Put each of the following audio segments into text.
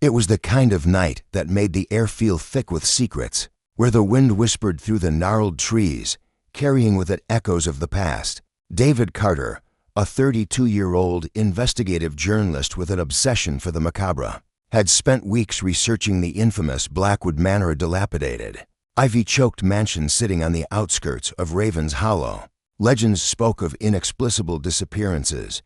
It was the kind of night that made the air feel thick with secrets, where the wind whispered through the gnarled trees, carrying with it echoes of the past. David Carter, a 32-year-old investigative journalist with an obsession for the macabre, had spent weeks researching the infamous Blackwood Manor dilapidated, ivy-choked mansion sitting on the outskirts of Ravens Hollow. Legends spoke of inexplicable disappearances,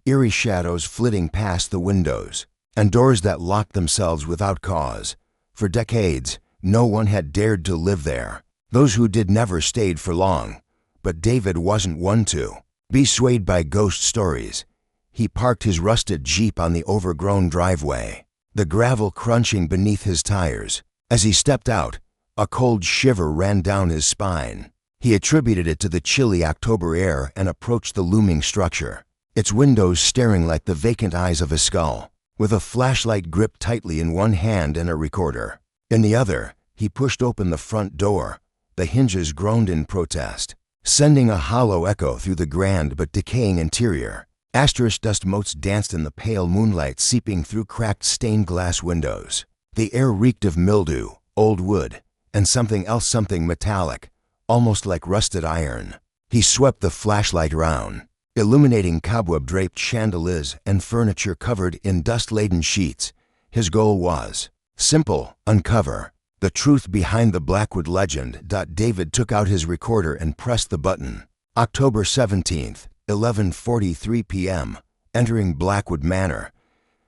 eerie shadows flitting past the windows, and doors that locked themselves without cause. For decades, no one had dared to live there. Those who did never stayed for long, but David wasn't one to be swayed by ghost stories. He parked his rusted Jeep on the overgrown driveway, the gravel crunching beneath his tires. As he stepped out, a cold shiver ran down his spine. He attributed it to the chilly October air and approached the looming structure, its windows staring like the vacant eyes of a skull. With a flashlight gripped tightly in one hand and a recorder in the other, he pushed open the front door. The hinges groaned in protest, sending a hollow echo through the grand but decaying interior. Asterisk dust motes danced in the pale moonlight seeping through cracked stained glass windows. The air reeked of mildew, old wood, and something else, something metallic, almost like rusted iron. He swept the flashlight around, illuminating cobweb-draped chandeliers and furniture covered in dust-laden sheets. His goal was simple: uncover the truth behind the Blackwood legend. David took out his recorder and pressed the button. October 17th, 11:43 p.m., entering Blackwood Manor.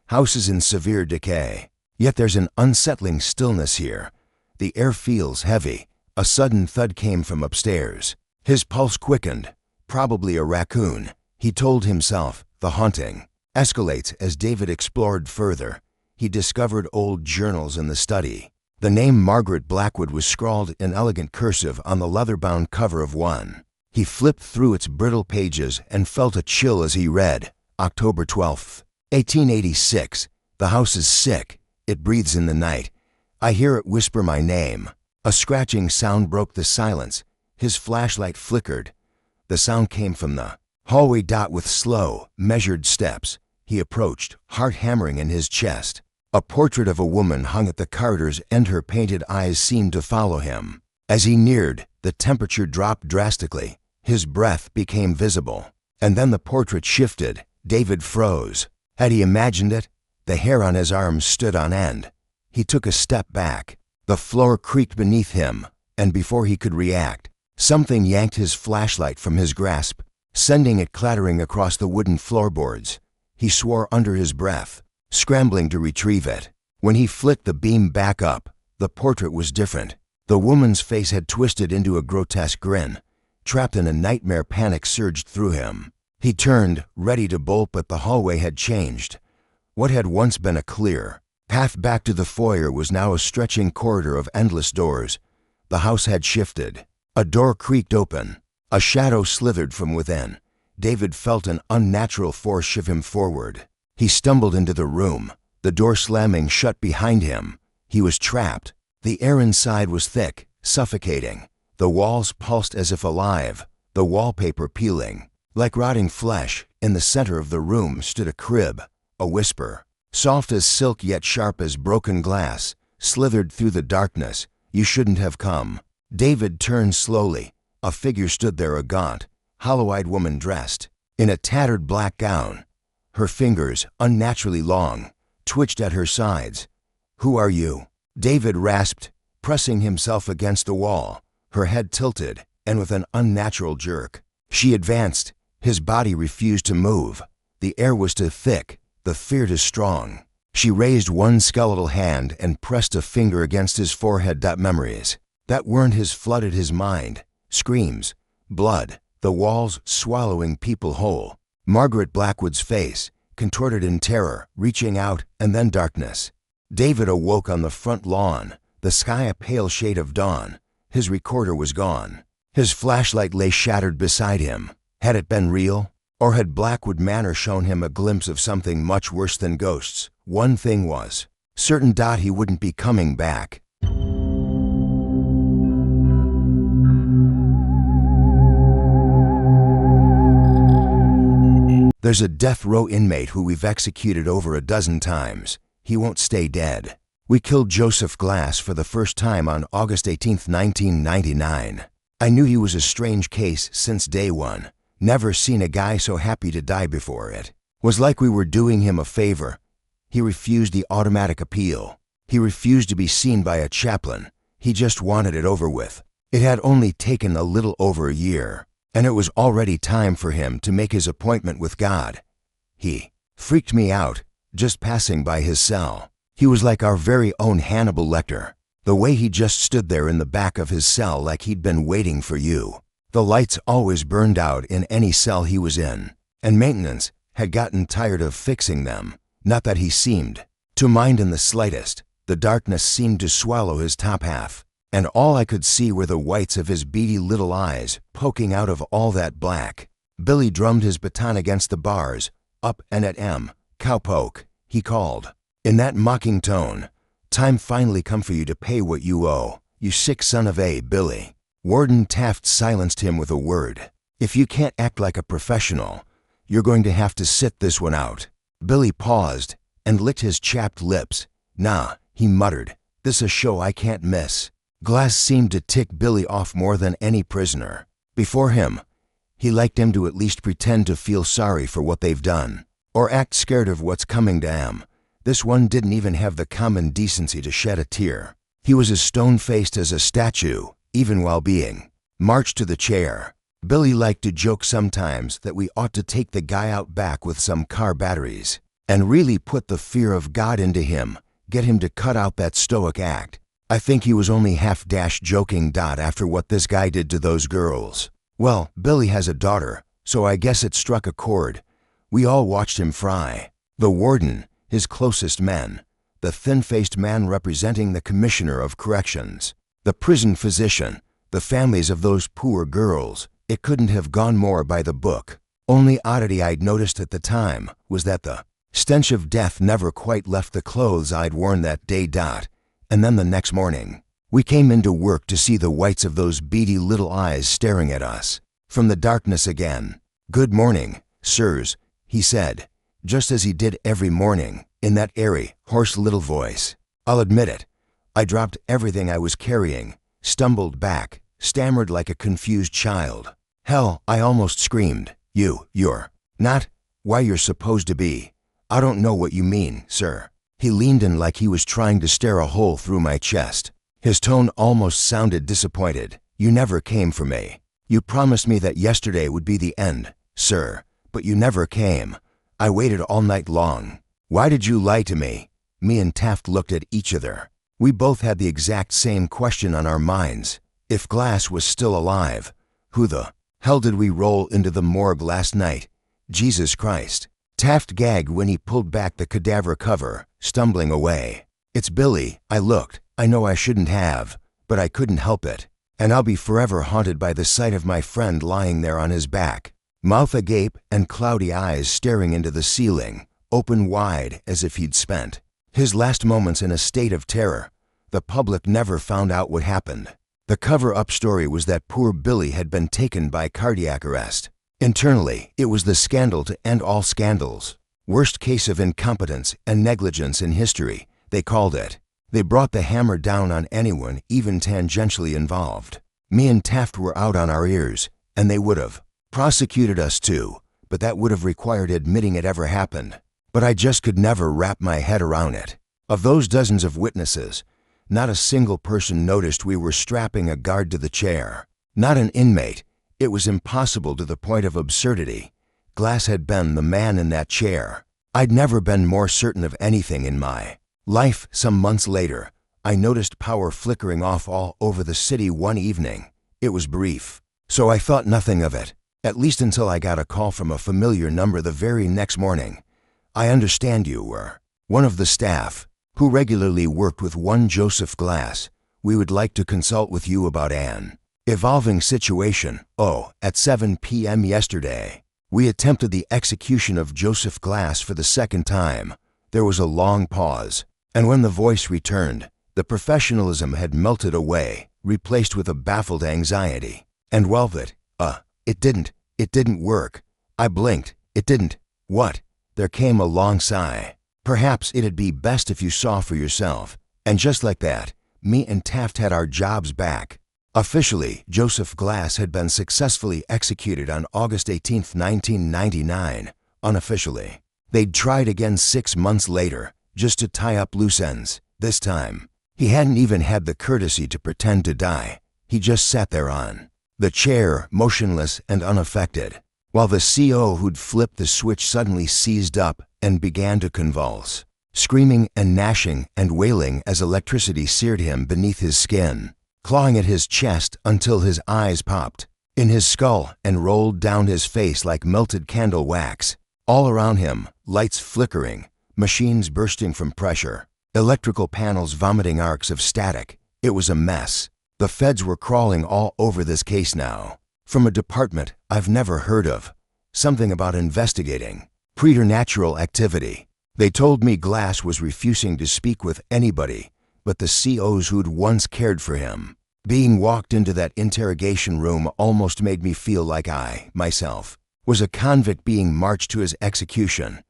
House is in severe decay, yet there's an unsettling stillness here. The air feels heavy. A sudden thud came from upstairs. His pulse quickened. Probably a raccoon, he told himself. The haunting escalates as David explored further. He discovered old journals in the study. The name Margaret Blackwood was scrawled in elegant cursive on the leather-bound cover of one. He flipped through its brittle pages and felt a chill as he read. October 12th, 1886. The house is sick. It breathes in the night. I hear it whisper my name. A scratching sound broke the silence. His flashlight flickered. The sound came from the hallway. With slow, measured steps, he approached, heart hammering in his chest. A portrait of a woman hung at the corridor's end. Her painted eyes seemed to follow him. As he neared, the temperature dropped drastically. His breath became visible. And then the portrait shifted. David froze. Had he imagined it? The hair on his arms stood on end. He took a step back. The floor creaked beneath him, and before he could react, something yanked his flashlight from his grasp, sending it clattering across the wooden floorboards. He swore under his breath, scrambling to retrieve it. When he flicked the beam back up, the portrait was different. The woman's face had twisted into a grotesque grin. Trapped in a nightmare, panic surged through him. He turned, ready to bolt, but the hallway had changed. What had once been a clear path back to the foyer was now a stretching corridor of endless doors. The house had shifted. A door creaked open. A shadow slithered from within. David felt an unnatural force shove him forward. He stumbled into the room, the door slamming shut behind him. He was trapped. The air inside was thick, suffocating. The walls pulsed as if alive, the wallpaper peeling. Like rotting flesh, in the center of the room stood a crib. A whisper, soft as silk yet sharp as broken glass, slithered through the darkness. You shouldn't have come. David turned slowly. A figure stood there, a gaunt, hollow-eyed woman dressed in a tattered black gown. Her fingers, unnaturally long, twitched at her sides. Who are you? David rasped, pressing himself against the wall. Her head tilted, and with an unnatural jerk, she advanced. His body refused to move. The air was too thick, the fear too strong. She raised one skeletal hand and pressed a finger against his forehead. Memories that weren't his flooded his mind. Screams, blood, the walls swallowing people whole. Margaret Blackwood's face, contorted in terror, reaching out, and then darkness. David awoke on the front lawn, the sky a pale shade of dawn. His recorder was gone. His flashlight lay shattered beside him. Had it been real? Or had Blackwood Manor shown him a glimpse of something much worse than ghosts? One thing was certain: he wouldn't be coming back. There's a death row inmate who we've executed over a dozen times. he won't stay dead. We killed Joseph Glass for the first time on August 18, 1999. I knew he was a strange case since day one. Never seen a guy so happy to die before. It was like we were doing him a favor. He refused the automatic appeal. He refused to be seen by a chaplain. He just wanted it over with. It had only taken a little over a year, and it was already time for him to make his appointment with God. He freaked me out, just passing by his cell. He was like our very own Hannibal Lecter. The way he just stood there in the back of his cell like he'd been waiting for you. The lights always burned out in any cell he was in, and maintenance had gotten tired of fixing them. Not that he seemed to mind in the slightest. The darkness seemed to swallow his top half, and all I could see were the whites of his beady little eyes poking out of all that black. Billy drummed his baton against the bars. Up and at 'em, cowpoke, he called. In that mocking tone, time finally come for you to pay what you owe, you sick son of a Billy. Warden Taft silenced him with a word. If you can't act like a professional, you're going to have to sit this one out. Billy paused and licked his chapped lips. Nah, he muttered, this a show I can't miss. Glass seemed to tick Billy off more than any prisoner. Before him, he liked him to at least pretend to feel sorry for what they've done, or act scared of what's coming to him. This one didn't even have the common decency to shed a tear. He was as stone-faced as a statue, even while being marched to the chair. Billy liked to joke sometimes that we ought to take the guy out back with some car batteries and really put the fear of God into him, get him to cut out that stoic act. I think he was only half-dash joking after what this guy did to those girls. Well, Billy has a daughter, so I guess it struck a chord. We all watched him fry. The warden, his closest men, the thin-faced man representing the commissioner of corrections, the prison physician, the families of those poor girls. It couldn't have gone more by the book. Only oddity I'd noticed at the time was that the stench of death never quite left the clothes I'd worn that day. And then the next morning, we came into work to see the whites of those beady little eyes staring at us from the darkness again. Good morning, sirs, he said, just as he did every morning, in that airy, hoarse little voice. I'll admit it. I dropped everything I was carrying, stumbled back, stammered like a confused child. Hell, I almost screamed. You're not why you're supposed to be. I don't know what you mean, sir. He leaned in like he was trying to stare a hole through my chest. His tone almost sounded disappointed. You never came for me. You promised me that yesterday would be the end, sir, but you never came. I waited all night long. Why did you lie to me? Me and Taft looked at each other. We both had the exact same question on our minds. If Glass was still alive, who the hell did we roll into the morgue last night? Jesus Christ. Taft gagged when he pulled back the cadaver cover, stumbling away. It's Billy. I looked. I know I shouldn't have, but I couldn't help it. And I'll be forever haunted by the sight of my friend lying there on his back, mouth agape and cloudy eyes staring into the ceiling, open wide as if he'd spent his last moments in a state of terror. The public never found out what happened. The cover-up story was that poor Billy had been taken by cardiac arrest. Internally, it was the scandal to end all scandals. Worst case of incompetence and negligence in history, they called it. They brought the hammer down on anyone even tangentially involved. Me and Taft were out on our ears, and they would have prosecuted us too, but that would have required admitting it ever happened. But I just could never wrap my head around it. Of those dozens of witnesses, not a single person noticed we were strapping a guard to the chair. Not an inmate. It was impossible to the point of absurdity. Glass had been the man in that chair. I'd never been more certain of anything in my life. Some months later, I noticed power flickering off all over the city one evening. It was brief, so I thought nothing of it, at least until I got a call from a familiar number the very next morning. I understand you were one of the staff who regularly worked with one Joseph Glass. We would like to consult with you about an evolving situation. At 7 p.m. yesterday, we attempted the execution of Joseph Glass for the second time. There was a long pause, and when the voice returned, the professionalism had melted away, replaced with a baffled anxiety. And it didn't work. I blinked. It didn't. What? There came a long sigh. Perhaps it'd be best if you saw for yourself. And just like that, me and Taft had our jobs back. Officially, Joseph Glass had been successfully executed on August 18, 1999. Unofficially, they'd tried again 6 months later, just to tie up loose ends. This time, he hadn't even had the courtesy to pretend to die. He just sat there on the chair, motionless and unaffected, while the CO who'd flipped the switch suddenly seized up and began to convulse, screaming and gnashing and wailing as electricity seared him beneath his skin, clawing at his chest until his eyes popped in his skull and rolled down his face like melted candle wax. All around him, lights flickering, machines bursting from pressure, electrical panels vomiting arcs of static. It was a mess. The feds were crawling all over this case now, from a department I've never heard of. Something about investigating preternatural activity. They told me Glass was refusing to speak with anybody but the COs who'd once cared for him. Being walked into that interrogation room almost made me feel like I, myself, was a convict being marched to his execution.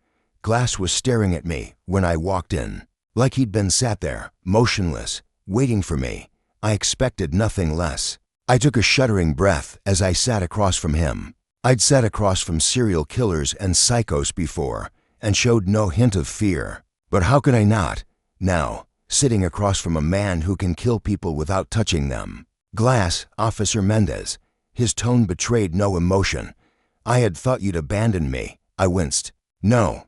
Glass was staring at me when I walked in, like he'd been sat there, motionless, waiting for me. I expected nothing less. I took a shuddering breath as I sat across from him. I'd sat across from serial killers and psychos before and showed no hint of fear. But how could I not, now, sitting across from a man who can kill people without touching them? Glass, Officer Mendez. His tone betrayed no emotion. I had thought you'd abandoned me. I winced. No,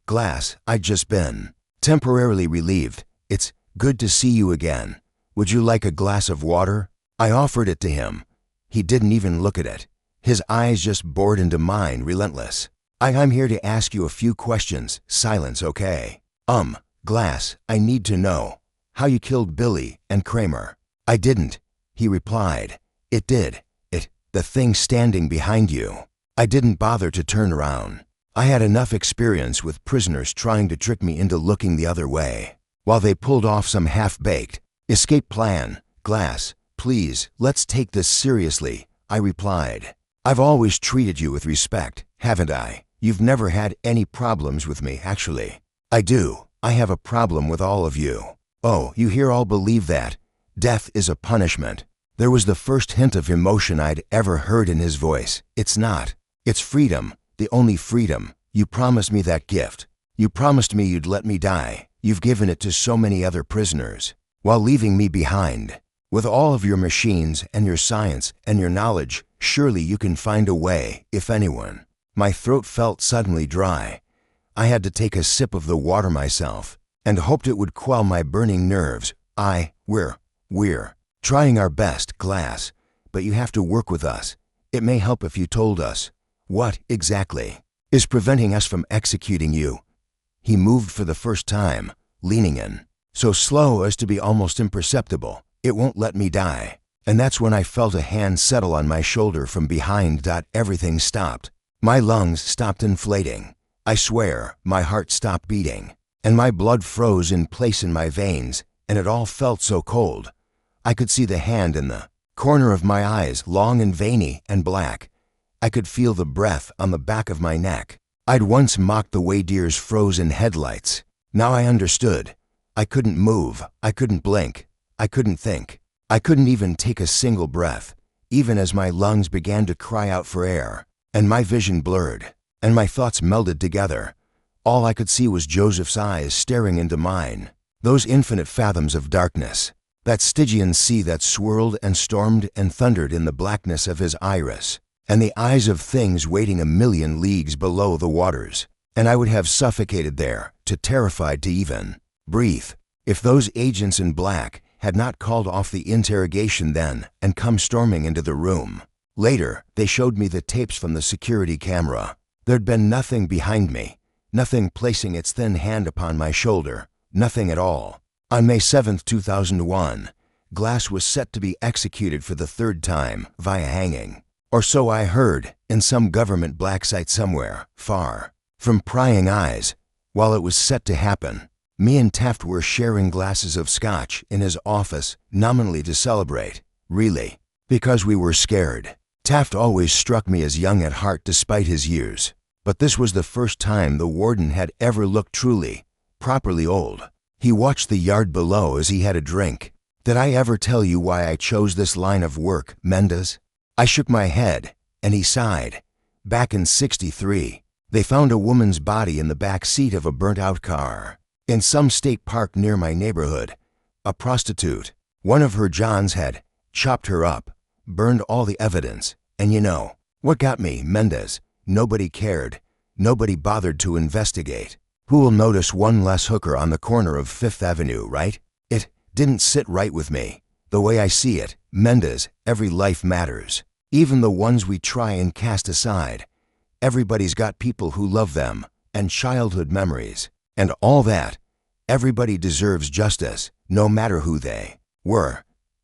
Glass, I'd just been temporarily relieved. It's good to see you again. Would you like a glass of water? I offered it to him. He didn't even look at it. His eyes just bored into mine, relentless. I'm here to ask you a few questions. Silence, okay? Glass, I need to know how you killed Billy and Kramer. I didn't, he replied. It did. The thing standing behind you. I didn't bother to turn around. I had enough experience with prisoners trying to trick me into looking the other way, while they pulled off some half-baked escape plan. Glass, please, let's take this seriously, I replied. I've always treated you with respect, haven't I? You've never had any problems with me, actually. I do. I have a problem with all of you. Oh, you here all believe that death is a punishment. There was the first hint of emotion I'd ever heard in his voice. It's not. It's freedom, the only freedom. You promised me that gift. You promised me you'd let me die. You've given it to so many other prisoners, while leaving me behind. With all of your machines and your science and your knowledge, surely you can find a way, if anyone. My throat felt suddenly dry. I had to take a sip of the water myself, and hoped it would quell my burning nerves. We're trying our best, Glass, but you have to work with us. It may help if you told us what exactly is preventing us from executing you. He moved for the first time, leaning in, so slow as to be almost imperceptible. It won't let me die. And that's when I felt a hand settle on my shoulder from behind. Everything stopped. My lungs stopped inflating. I swear, my heart stopped beating, and my blood froze in place in my veins, and it all felt so cold. I could see the hand in the corner of my eyes, long and veiny and black. I could feel the breath on the back of my neck. I'd once mocked the way deers froze in headlights. Now I understood. I couldn't move. I couldn't blink. I couldn't think. I couldn't even take a single breath, even as my lungs began to cry out for air, and my vision blurred, and my thoughts melded together. All I could see was Joseph's eyes staring into mine, those infinite fathoms of darkness, that Stygian sea that swirled and stormed and thundered in the blackness of his iris, and the eyes of things waiting a million leagues below the waters, and I would have suffocated there, too terrified to even breathe, if those agents in black had not called off the interrogation then and come storming into the room. Later, they showed me the tapes from the security camera. There'd been nothing behind me, nothing placing its thin hand upon my shoulder, nothing at all. On May 7, 2001, Glass was set to be executed for the third time via hanging. Or so I heard, in some government black site somewhere, far from prying eyes. While it was set to happen, me and Taft were sharing glasses of scotch in his office, nominally to celebrate, really, because we were scared. Taft always struck me as young at heart despite his years, but this was the first time the warden had ever looked truly properly old. He watched the yard below as he had a drink. Did I ever tell you why I chose this line of work, Mendez? I shook my head, and he sighed. Back in '63, they found a woman's body in the back seat of a burnt-out car. In some state park near my neighborhood. A prostitute. One of her Johns had chopped her up, burned all the evidence, and you know what got me, Mendez? Nobody cared. Nobody bothered to investigate. Who will notice one less hooker on the corner of 5th Avenue, right? It didn't sit right with me. The way I see it, Mendez, every life matters. Even the ones we try and cast aside. Everybody's got people who love them, and childhood memories, and all that. Everybody deserves justice, no matter who they were.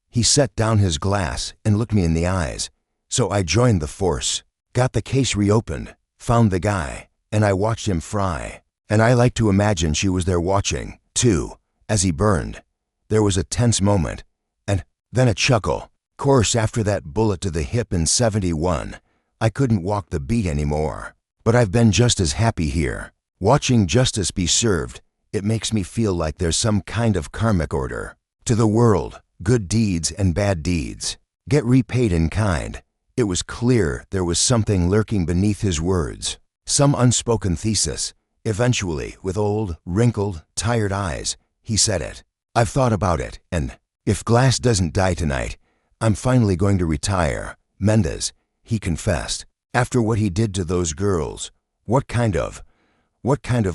He set down his glass and looked me in the eyes. So I joined the force, got the case reopened, found the guy, and I watched him fry. And I like to imagine she was there watching, too, as he burned. There was a tense moment, and then a chuckle. Course, after that bullet to the hip in '71, I couldn't walk the beat anymore. But I've been just as happy here. Watching justice be served, it makes me feel like there's some kind of karmic order. To the world, good deeds and bad deeds get repaid in kind. It was clear there was something lurking beneath his words, some unspoken thesis. Eventually, with old, wrinkled, tired eyes, he said it. I've thought about it, and if Glass doesn't die tonight, I'm finally going to retire. Mendez, he confessed, after what he did to those girls, what kind of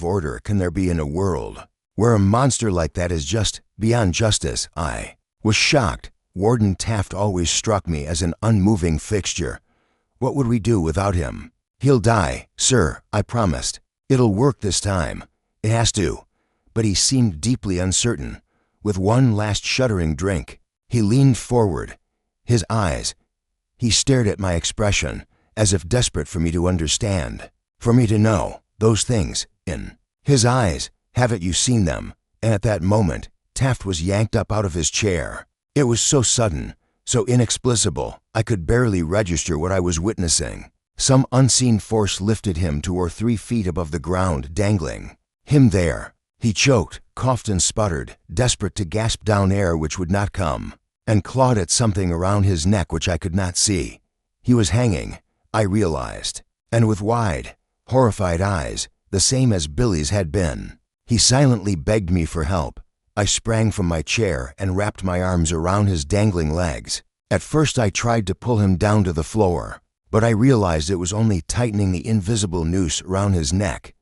order can there be in a world where a monster like that is just beyond justice? I was shocked. Warden Taft always struck me as an unmoving fixture. What would we do without him? He'll die, sir, I promised. It'll work this time. It has to. But he seemed deeply uncertain. With one last shuddering drink, he leaned forward. His eyes. He stared at my expression, as if desperate for me to understand, for me to know those things in his eyes. Haven't you seen them? And at that moment, Taft was yanked up out of his chair. It was so sudden, so inexplicable, I could barely register what I was witnessing. Some unseen force lifted him 2 or 3 feet above the ground, dangling him there. He choked, coughed and sputtered, desperate to gasp down air which would not come, and clawed at something around his neck which I could not see. He was hanging, I realized, and with wide, horrified eyes, the same as Billy's had been. He silently begged me for help. I sprang from my chair and wrapped my arms around his dangling legs. At first I tried to pull him down to the floor, but I realized it was only tightening the invisible noose around his neck.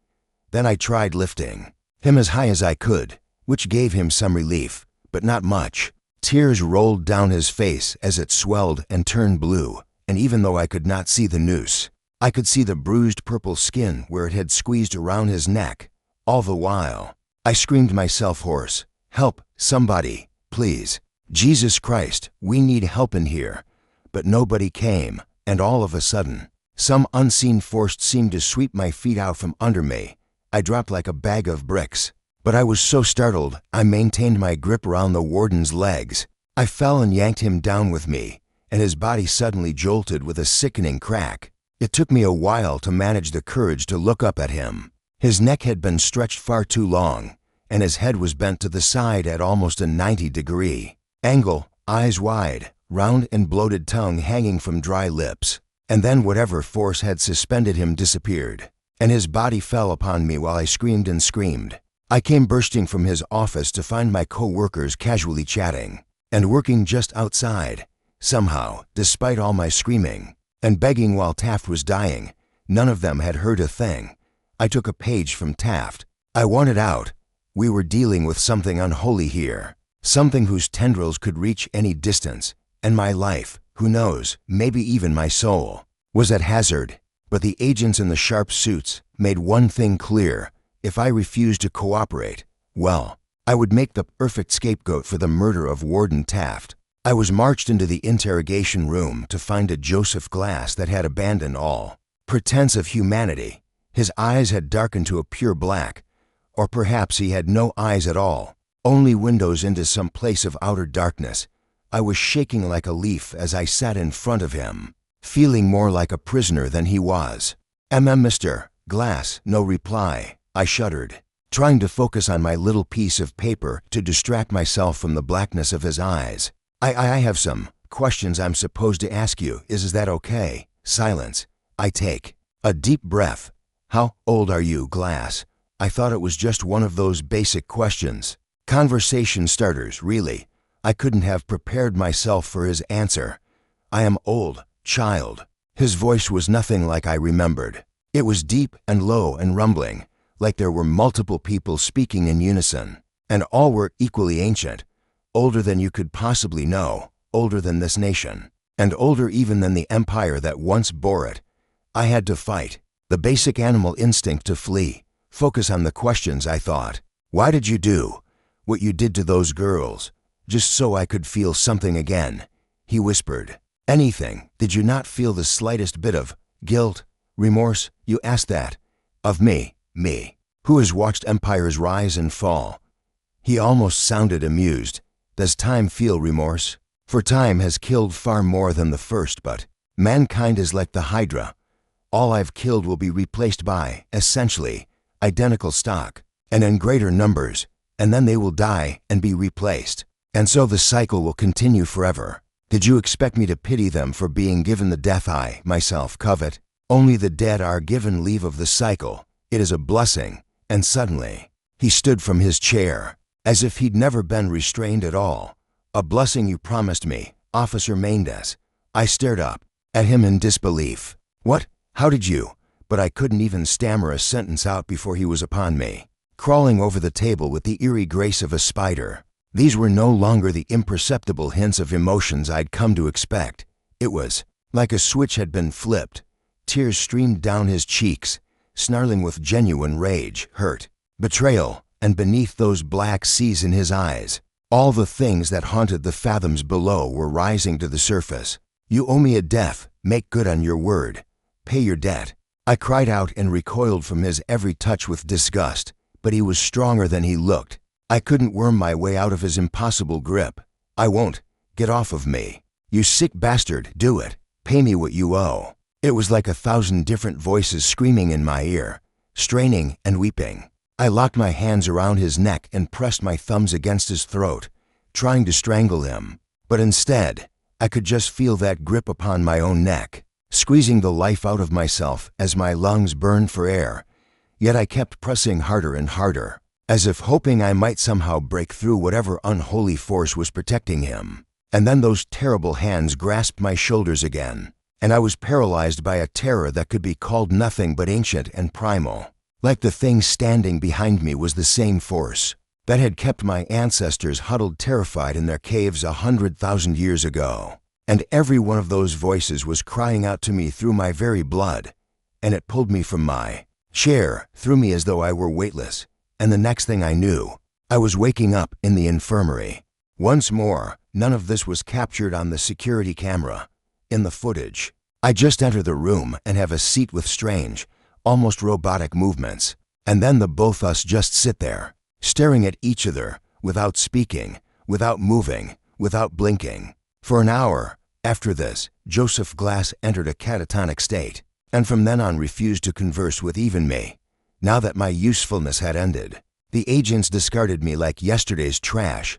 Then I tried lifting him as high as I could, which gave him some relief, but not much. Tears rolled down his face as it swelled and turned blue, and even though I could not see the noose, I could see the bruised purple skin where it had squeezed around his neck. All the while, I screamed myself hoarse, "Help, somebody, please. Jesus Christ, we need help in here." But nobody came. And all of a sudden, some unseen force seemed to sweep my feet out from under me. I dropped like a bag of bricks. But I was so startled, I maintained my grip around the warden's legs. I fell and yanked him down with me, and his body suddenly jolted with a sickening crack. It took me a while to manage the courage to look up at him. His neck had been stretched far too long, and his head was bent to the side at almost a 90-degree angle, eyes wide, round and bloated tongue hanging from dry lips. And then whatever force had suspended him disappeared, and his body fell upon me while I screamed and screamed. I came bursting from his office to find my co-workers casually chatting, and working just outside. Somehow, despite all my screaming and begging while Taft was dying, none of them had heard a thing. I took a page from Taft. I wanted out. We were dealing with something unholy here, something whose tendrils could reach any distance. And my life, who knows, maybe even my soul, was at hazard. But the agents in the sharp suits made one thing clear. If I refused to cooperate, well, I would make the perfect scapegoat for the murder of Warden Taft. I was marched into the interrogation room to find a Joseph Glass that had abandoned all pretense of humanity. His eyes had darkened to a pure black, or perhaps he had no eyes at all, only windows into some place of outer darkness. I was shaking like a leaf as I sat in front of him, feeling more like a prisoner than he was. Mr. Glass, no reply. I shuddered. trying to focus on my little piece of paper to distract myself from the blackness of his eyes. I have some questions I'm supposed to ask you. Is that okay? Silence. I take a deep breath. How old are you, Glass? I thought it was just one of those basic questions. Conversation starters, really. I couldn't have prepared myself for his answer. I am old, child. His voice was nothing like I remembered. It was deep and low and rumbling, like there were multiple people speaking in unison, and all were equally ancient, older than you could possibly know, older than this nation, and older even than the empire that once bore it. I had to fight, the basic animal instinct to flee, focus on the questions. I thought. Why did you do what you did to those girls? Just so I could feel something again, he whispered. Anything? Did you not feel the slightest bit of guilt, remorse? You asked that of me, who has watched empires rise and fall. He almost sounded amused. Does time feel remorse? For time has killed far more than the first, but mankind is like the Hydra. All I've killed will be replaced by, essentially, identical stock, and in greater numbers, and then they will die and be replaced. And so the cycle will continue forever. Did you expect me to pity them for being given the death I, myself, covet? Only the dead are given leave of the cycle. It is a blessing. And suddenly, he stood from his chair, as if he'd never been restrained at all. A blessing you promised me, Officer Mendes. I stared up at him in disbelief. What? How did you? But I couldn't even stammer a sentence out before he was upon me, crawling over the table with the eerie grace of a spider. These were no longer the imperceptible hints of emotions I'd come to expect. It was like a switch had been flipped. Tears streamed down his cheeks, snarling with genuine rage, hurt, betrayal, and beneath those black seas in his eyes, all the things that haunted the fathoms below were rising to the surface. You owe me a death. Make good on your word. Pay your debt. I cried out and recoiled from his every touch with disgust, but he was stronger than he looked. I couldn't worm my way out of his impossible grip. I won't. Get off of me. You sick bastard, do it. Pay me what you owe. It was like 1,000 different voices screaming in my ear, straining and weeping. I locked my hands around his neck and pressed my thumbs against his throat, trying to strangle him. But instead, I could just feel that grip upon my own neck, squeezing the life out of myself as my lungs burned for air. Yet I kept pressing harder and harder, as if hoping I might somehow break through whatever unholy force was protecting him. And then those terrible hands grasped my shoulders again, and I was paralyzed by a terror that could be called nothing but ancient and primal. Like the thing standing behind me was the same force that had kept my ancestors huddled terrified in their caves 100,000 years ago. And every one of those voices was crying out to me through my very blood, and it pulled me from my chair, threw me as though I were weightless. And the next thing I knew, I was waking up in the infirmary. Once more, none of this was captured on the security camera. In the footage, I just enter the room and have a seat with strange, almost robotic movements. And then the both us just sit there, staring at each other, without speaking, without moving, without blinking. For an hour. After this, Joseph Glass entered a catatonic state, and from then on refused to converse with even me. Now that my usefulness had ended, the agents discarded me like yesterday's trash.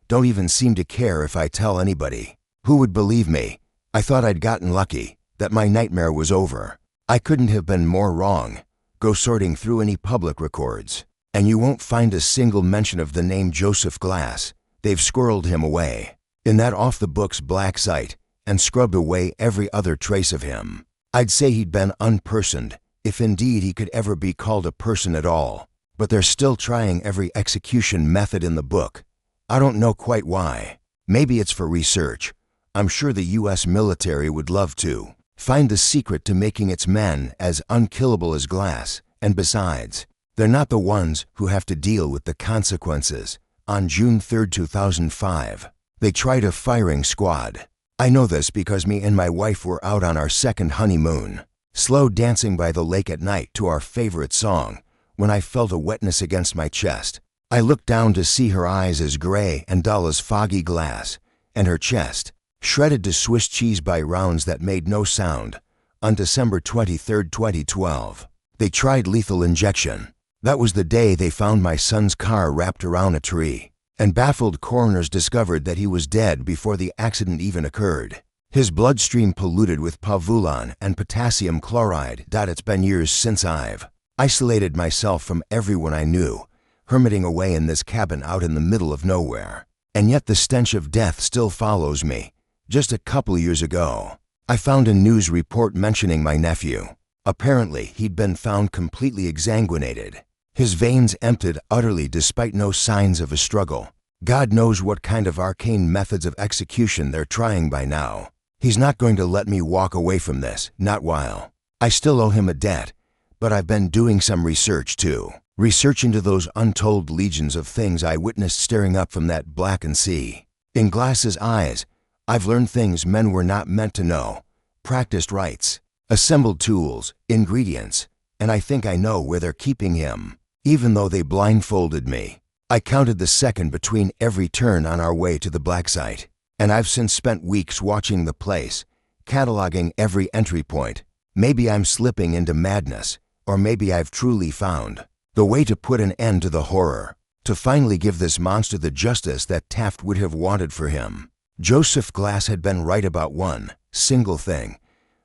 Don't even seem to care if I tell anybody. Who would believe me? I thought I'd gotten lucky, that my nightmare was over. I couldn't have been more wrong. Go sorting through any public records, and you won't find a single mention of the name Joseph Glass. They've squirreled him away in that off-the-books black site and scrubbed away every other trace of him. I'd say he'd been unpersoned, if indeed he could ever be called a person at all. But they're still trying every execution method in the book. I don't know quite why. Maybe it's for research. I'm sure the U.S. military would love to find the secret to making its men as unkillable as Glass. And besides, they're not the ones who have to deal with the consequences. On June 3, 2005, they tried a firing squad. I know this because me and my wife were out on our second honeymoon, slow dancing by the lake at night to our favorite song, when I felt a wetness against my chest. I looked down to see her eyes as gray and dull as foggy glass, and her chest, shredded to Swiss cheese by rounds that made no sound. On December 23, 2012, they tried lethal injection. That was the day they found my son's car wrapped around a tree, and baffled coroners discovered that he was dead before the accident even occurred. His bloodstream polluted with pavulon and potassium chloride. It's been years since I've isolated myself from everyone I knew, hermiting away in this cabin out in the middle of nowhere. And yet the stench of death still follows me. Just a couple years ago, I found a news report mentioning my nephew. Apparently, he'd been found completely exsanguinated. His veins emptied utterly despite no signs of a struggle. God knows what kind of arcane methods of execution they're trying by now. He's not going to let me walk away from this, not while I still owe him a debt, but I've been doing some research too. Research into those untold legions of things I witnessed staring up from that blackened sea. In Glass's eyes, I've learned things men were not meant to know, practiced rites, assembled tools, ingredients, and I think I know where they're keeping him. Even though they blindfolded me, I counted the second between every turn on our way to the black site, and I've since spent weeks watching the place, cataloging every entry point. Maybe I'm slipping into madness, or maybe I've truly found the way to put an end to the horror, to finally give this monster the justice that Taft would have wanted for him. Joseph Glass had been right about one single thing.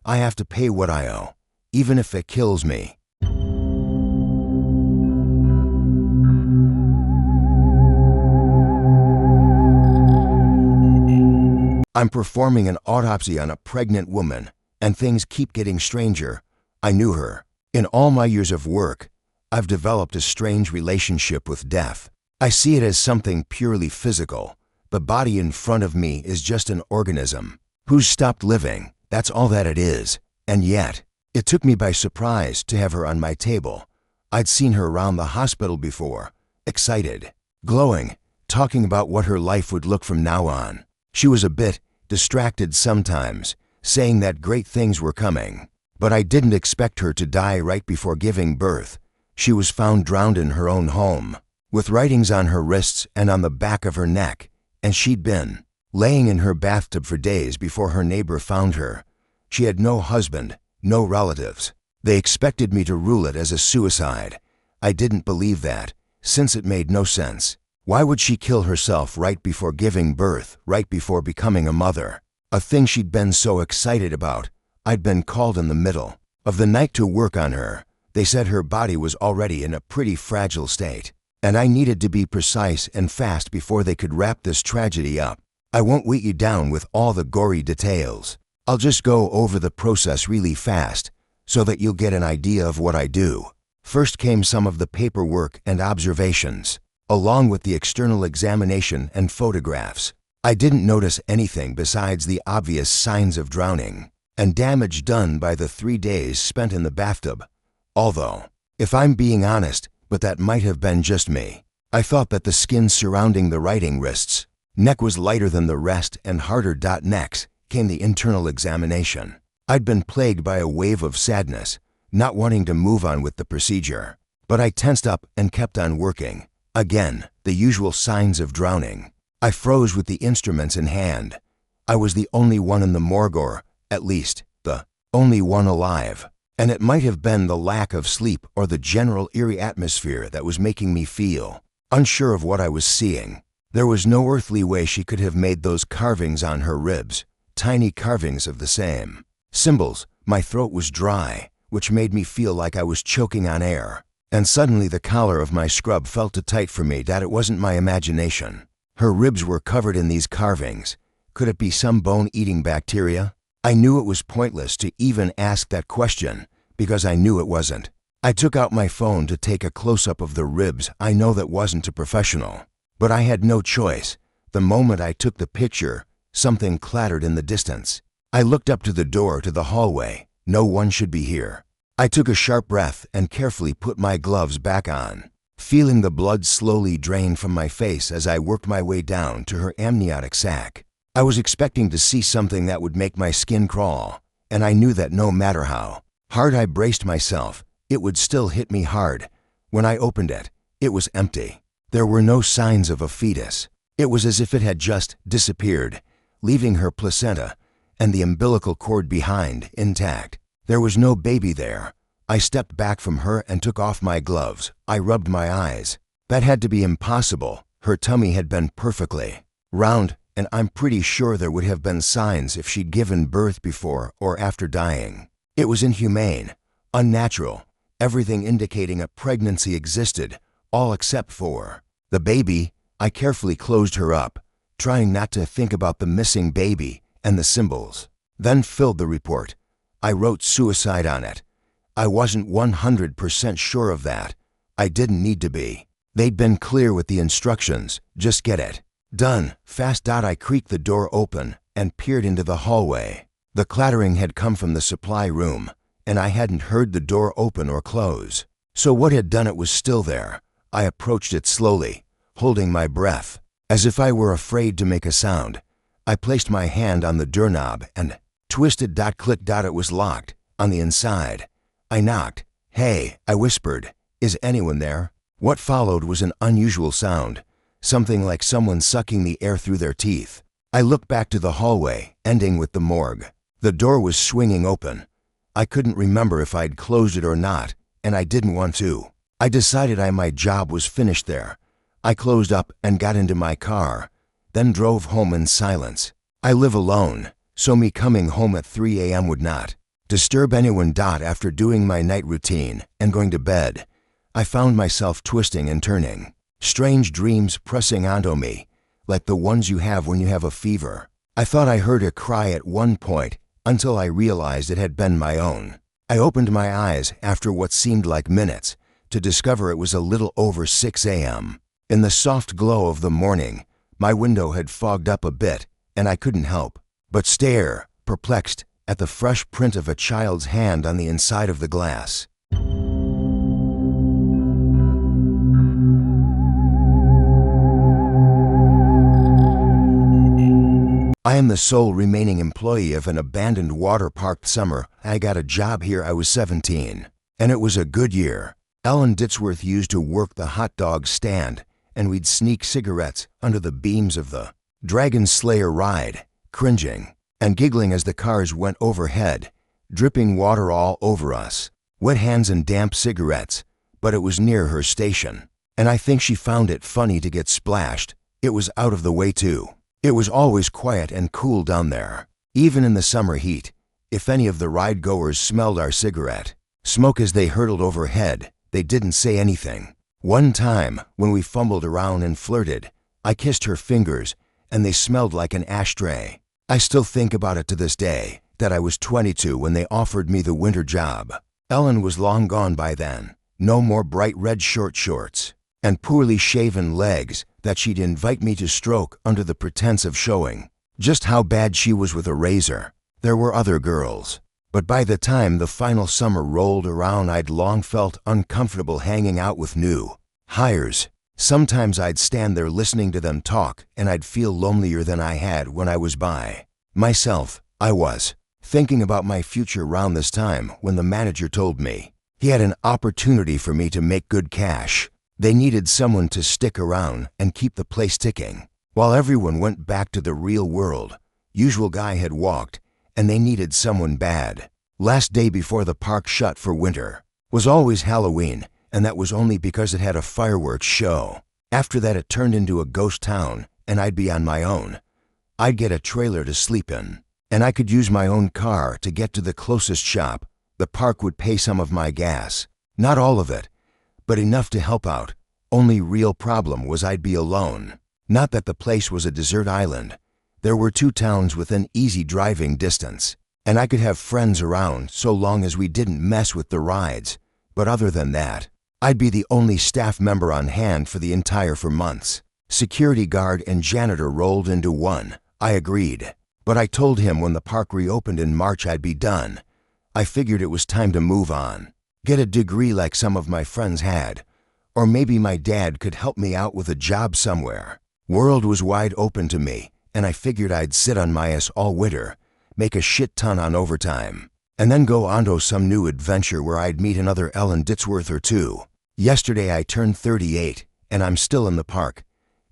I have to pay what I owe, even if it kills me. I'm performing an autopsy on a pregnant woman, and things keep getting stranger. I knew her. In all my years of work, I've developed a strange relationship with death. I see it as something purely physical. The body in front of me is just an organism who's stopped living. That's all that it is. And yet, it took me by surprise to have her on my table. I'd seen her around the hospital before, excited, glowing, talking about what her life would look from now on. She was a bit distracted sometimes, saying that great things were coming. But I didn't expect her to die right before giving birth. She was found drowned in her own home, with writings on her wrists and on the back of her neck, and she'd been laying in her bathtub for days before her neighbor found her. She had no husband, no relatives. They expected me to rule it as a suicide. I didn't believe that, since it made no sense. Why would she kill herself right before giving birth, right before becoming a mother? A thing she'd been so excited about. I'd been called in the middle of the night to work on her. They said her body was already in a pretty fragile state, and I needed to be precise and fast before they could wrap this tragedy up. I won't weigh you down with all the gory details. I'll just go over the process really fast so that you'll get an idea of what I do. First came some of the paperwork and observations, along with the external examination and photographs. I didn't notice anything besides the obvious signs of drowning and damage done by the 3 days spent in the bathtub. Although, if I'm being honest, but that might have been just me, I thought that the skin surrounding the writing wrists, neck was lighter than the rest and harder. Next came the internal examination. I'd been plagued by a wave of sadness, not wanting to move on with the procedure. But I tensed up and kept on working. Again, the usual signs of drowning. I froze with the instruments in hand. I was the only one in the morgue, or at least, the only one alive. And it might have been the lack of sleep or the general eerie atmosphere that was making me feel unsure of what I was seeing. There was no earthly way she could have made those carvings on her ribs, tiny carvings of the same symbols. My throat was dry, which made me feel like I was choking on air. And suddenly the collar of my scrub felt too tight for me. That it wasn't my imagination. Her ribs were covered in these carvings. Could it be some bone-eating bacteria? I knew it was pointless to even ask that question, because I knew it wasn't. I took out my phone to take a close-up of the ribs. I know that wasn't too professional, but I had no choice. The moment I took the picture, something clattered in the distance. I looked up to the door to the hallway. No one should be here. I took a sharp breath and carefully put my gloves back on, feeling the blood slowly drain from my face as I worked my way down to her amniotic sac. I was expecting to see something that would make my skin crawl, and I knew that no matter how hard I braced myself, it would still hit me hard. When I opened it, it was empty. There were no signs of a fetus. It was as if it had just disappeared, leaving her placenta and the umbilical cord behind intact. There was no baby there, I stepped back from her and took off my gloves. I rubbed my eyes. That had to be impossible. Her tummy had been perfectly round, and I'm pretty sure there would have been signs if she'd given birth before or after dying. It was inhumane, unnatural, everything indicating a pregnancy existed, all except for the baby. I carefully closed her up, trying not to think about the missing baby and the symbols. Then filled the report. I wrote suicide on it. I wasn't 100% sure of that. I didn't need to be. They'd been clear with the instructions. Just get it done. Fast. I creaked the door open and peered into the hallway. The clattering had come from the supply room, and I hadn't heard the door open or close. So what had done it was still there. I approached it slowly, holding my breath, as if I were afraid to make a sound. I placed my hand on the doorknob and twisted. Click. It was locked on the inside. I knocked. "Hey," I whispered. "Is anyone there?" What followed was an unusual sound, something like someone sucking the air through their teeth. I looked back to the hallway, ending with the morgue. The door was swinging open. I couldn't remember if I'd closed it or not, and I didn't want to. I decided my job was finished there. I closed up and got into my car, then drove home in silence. I live alone, so me coming home at 3 a.m. would not disturb anyone. After doing my night routine and going to bed, I found myself twisting and turning, strange dreams pressing onto me, like the ones you have when you have a fever. I thought I heard a cry at one point until I realized it had been my own. I opened my eyes after what seemed like minutes to discover it was a little over 6 a.m. In the soft glow of the morning, my window had fogged up a bit, and I couldn't help but stare, perplexed, at the fresh print of a child's hand on the inside of the glass. I am the sole remaining employee of an abandoned water park. Summer, I got a job here. I was 17, and it was a good year. Ellen Ditsworth used to work the hot dog stand, and we'd sneak cigarettes under the beams of the Dragon Slayer ride, cringing and giggling as the cars went overhead, dripping water all over us, wet hands and damp cigarettes. But it was near her station, and I think she found it funny to get splashed. It was out of the way too. It was always quiet and cool down there, even in the summer heat. If any of the ride-goers smelled our cigarette smoke as they hurtled overhead, they didn't say anything. One time, when we fumbled around and flirted, I kissed her fingers, and they smelled like an ashtray. I still think about it to this day, that I was 22 when they offered me the winter job. Ellen was long gone by then. No more bright red short shorts and poorly shaven legs that she'd invite me to stroke under the pretense of showing just how bad she was with a razor. There were other girls, but by the time the final summer rolled around, I'd long felt uncomfortable hanging out with new hires. Sometimes I'd stand there listening to them talk, and I'd feel lonelier than I had when I was by myself. I was thinking about my future round this time when the manager told me he had an opportunity for me to make good cash. They needed someone to stick around and keep the place ticking. While everyone went back to the real world, usual guy had walked, and they needed someone bad. Last day before the park shut for winter was always Halloween, and that was only because it had a fireworks show. After that, it turned into a ghost town, and I'd be on my own. I'd get a trailer to sleep in, and I could use my own car to get to the closest shop. The park would pay some of my gas, not all of it, but enough to help out. Only real problem was I'd be alone. Not that the place was a desert island. There were 2 towns within easy driving distance, and I could have friends around so long as we didn't mess with the rides. But other than that, I'd be the only staff member on hand for the entire 4 months. Security guard and janitor rolled into one. I agreed, but I told him when the park reopened in March I'd be done. I figured it was time to move on, get a degree like some of my friends had, or maybe my dad could help me out with a job somewhere. World was wide open to me, and I figured I'd sit on my ass all winter, make a shit ton on overtime, and then go onto some new adventure where I'd meet another Ellen Ditsworth or 2. Yesterday I turned 38, and I'm still in the park.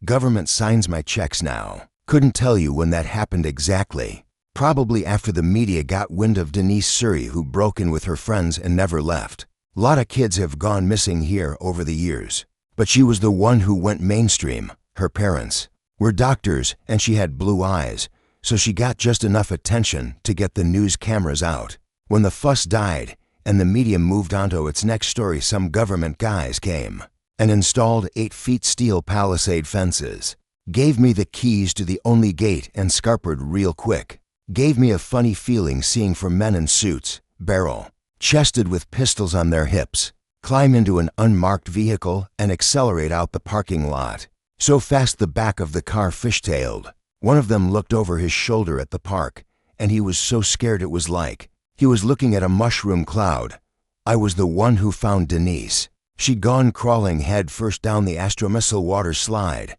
Government signs my checks now. Couldn't tell you when that happened exactly. Probably after the media got wind of Denise Surrey, who broke in with her friends and never left. Lot of kids have gone missing here over the years, but she was the one who went mainstream. Her parents were doctors and she had blue eyes, so she got just enough attention to get the news cameras out. When the fuss died and the media moved on to its next story, some government guys came and installed 8-foot steel palisade fences. Gave me the keys to the only gate and scarpered real quick. Gave me a funny feeling seeing 4 men in suits, barrel-chested with pistols on their hips, climb into an unmarked vehicle and accelerate out the parking lot. So fast the back of the car fishtailed. One of them looked over his shoulder at the park, and he was so scared it was like he was looking at a mushroom cloud. I was the one who found Denise. She'd gone crawling head first down the astromissile water slide,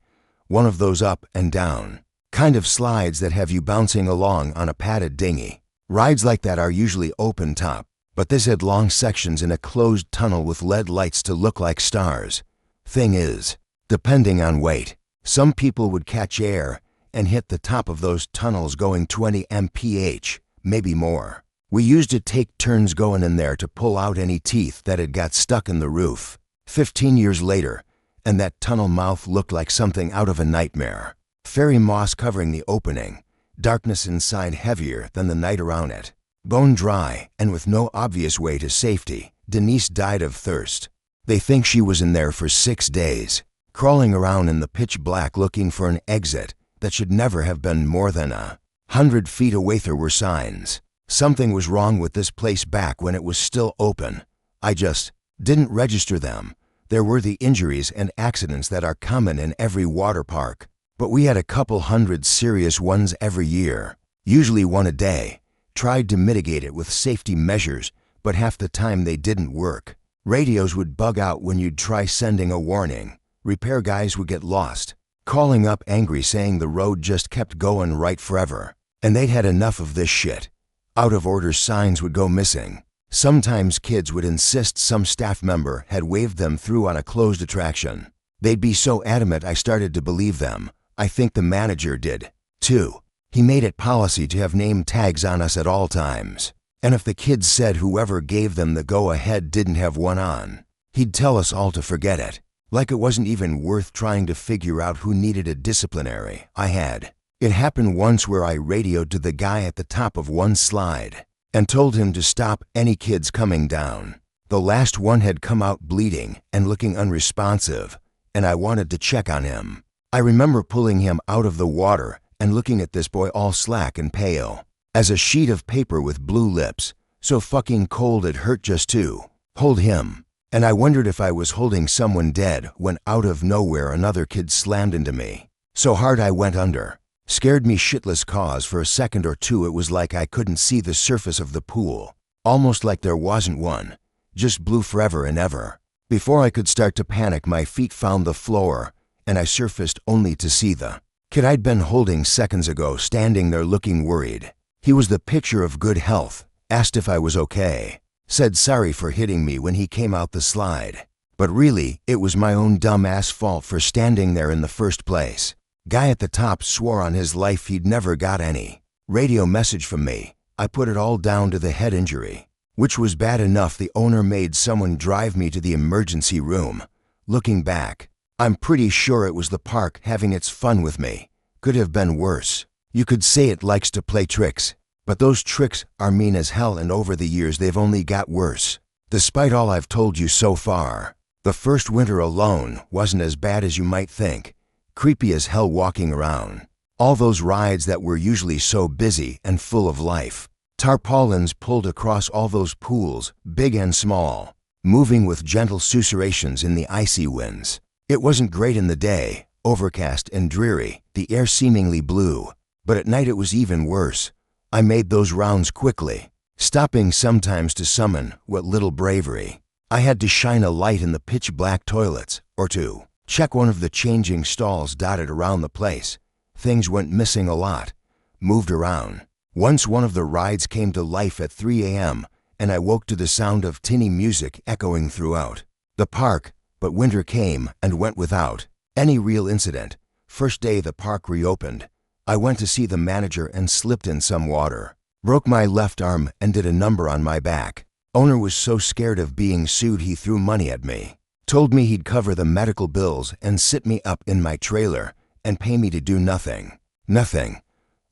one of those up and down kind of slides that have you bouncing along on a padded dinghy. Rides like that are usually open top, but this had long sections in a closed tunnel with LED lights to look like stars. Thing is, depending on weight, some people would catch air and hit the top of those tunnels going 20 mph, maybe more. We used to take turns going in there to pull out any teeth that had got stuck in the roof. 15 years later, and that tunnel mouth looked like something out of a nightmare. Fairy moss covering the opening, darkness inside heavier than the night around it. Bone dry and with no obvious way to safety, Denise died of thirst. They think she was in there for 6 days, crawling around in the pitch black looking for an exit that should never have been more than 100 feet away. There were signs. Something was wrong with this place back when it was still open. I just didn't register them. There were the injuries and accidents that are common in every water park, but we had a couple hundred serious ones every year, usually one a day. Tried to mitigate it with safety measures, but half the time they didn't work. Radios would bug out when you'd try sending a warning. Repair guys would get lost, calling up angry saying the road just kept going right forever, and they'd had enough of this shit. Out of order signs would go missing. Sometimes kids would insist some staff member had waved them through on a closed attraction. They'd be so adamant I started to believe them. I think the manager did, too. He made it policy to have name tags on us at all times. And if the kids said whoever gave them the go-ahead didn't have one on, he'd tell us all to forget it. Like it wasn't even worth trying to figure out who needed a disciplinary. I had. It happened once where I radioed to the guy at the top of one slide and told him to stop any kids coming down. The last one had come out bleeding and looking unresponsive, and I wanted to check on him. I remember pulling him out of the water and looking at this boy all slack and pale as a sheet of paper with blue lips, so fucking cold it hurt just to hold him. And I wondered if I was holding someone dead when out of nowhere another kid slammed into me so hard I went under. Scared me shitless cause. For a second or two it was like I couldn't see the surface of the pool, almost like there wasn't one, just blue forever and ever. Before I could start to panic, my feet found the floor, and I surfaced only to see the kid I'd been holding seconds ago standing there looking worried. He was the picture of good health, asked if I was okay, said sorry for hitting me when he came out the slide. But really, it was my own dumb ass fault for standing there in the first place. Guy at the top swore on his life he'd never got any radio message from me. I put it all down to the head injury, which was bad enough the owner made someone drive me to the emergency room. Looking back, I'm pretty sure it was the park having its fun with me. Could have been worse. You could say it likes to play tricks, but those tricks are mean as hell, and over the years they've only got worse. Despite all I've told you so far, the first winter alone wasn't as bad as you might think. Creepy as hell walking around. All those rides that were usually so busy and full of life. Tarpaulins pulled across all those pools, big and small, moving with gentle susurrations in the icy winds. It wasn't great in the day, overcast and dreary, the air seemingly blue, but at night it was even worse. I made those rounds quickly, stopping sometimes to summon what little bravery I had to shine a light in the pitch-black toilets, or to check one of the changing stalls dotted around the place. Things went missing a lot, moved around. Once one of the rides came to life at 3 a.m., and I woke to the sound of tinny music echoing throughout the park, but winter came and went without any real incident. First day the park reopened, I went to see the manager and slipped in some water. Broke my left arm and did a number on my back. Owner was so scared of being sued he threw money at me. Told me he'd cover the medical bills and sit me up in my trailer and pay me to do nothing. Nothing.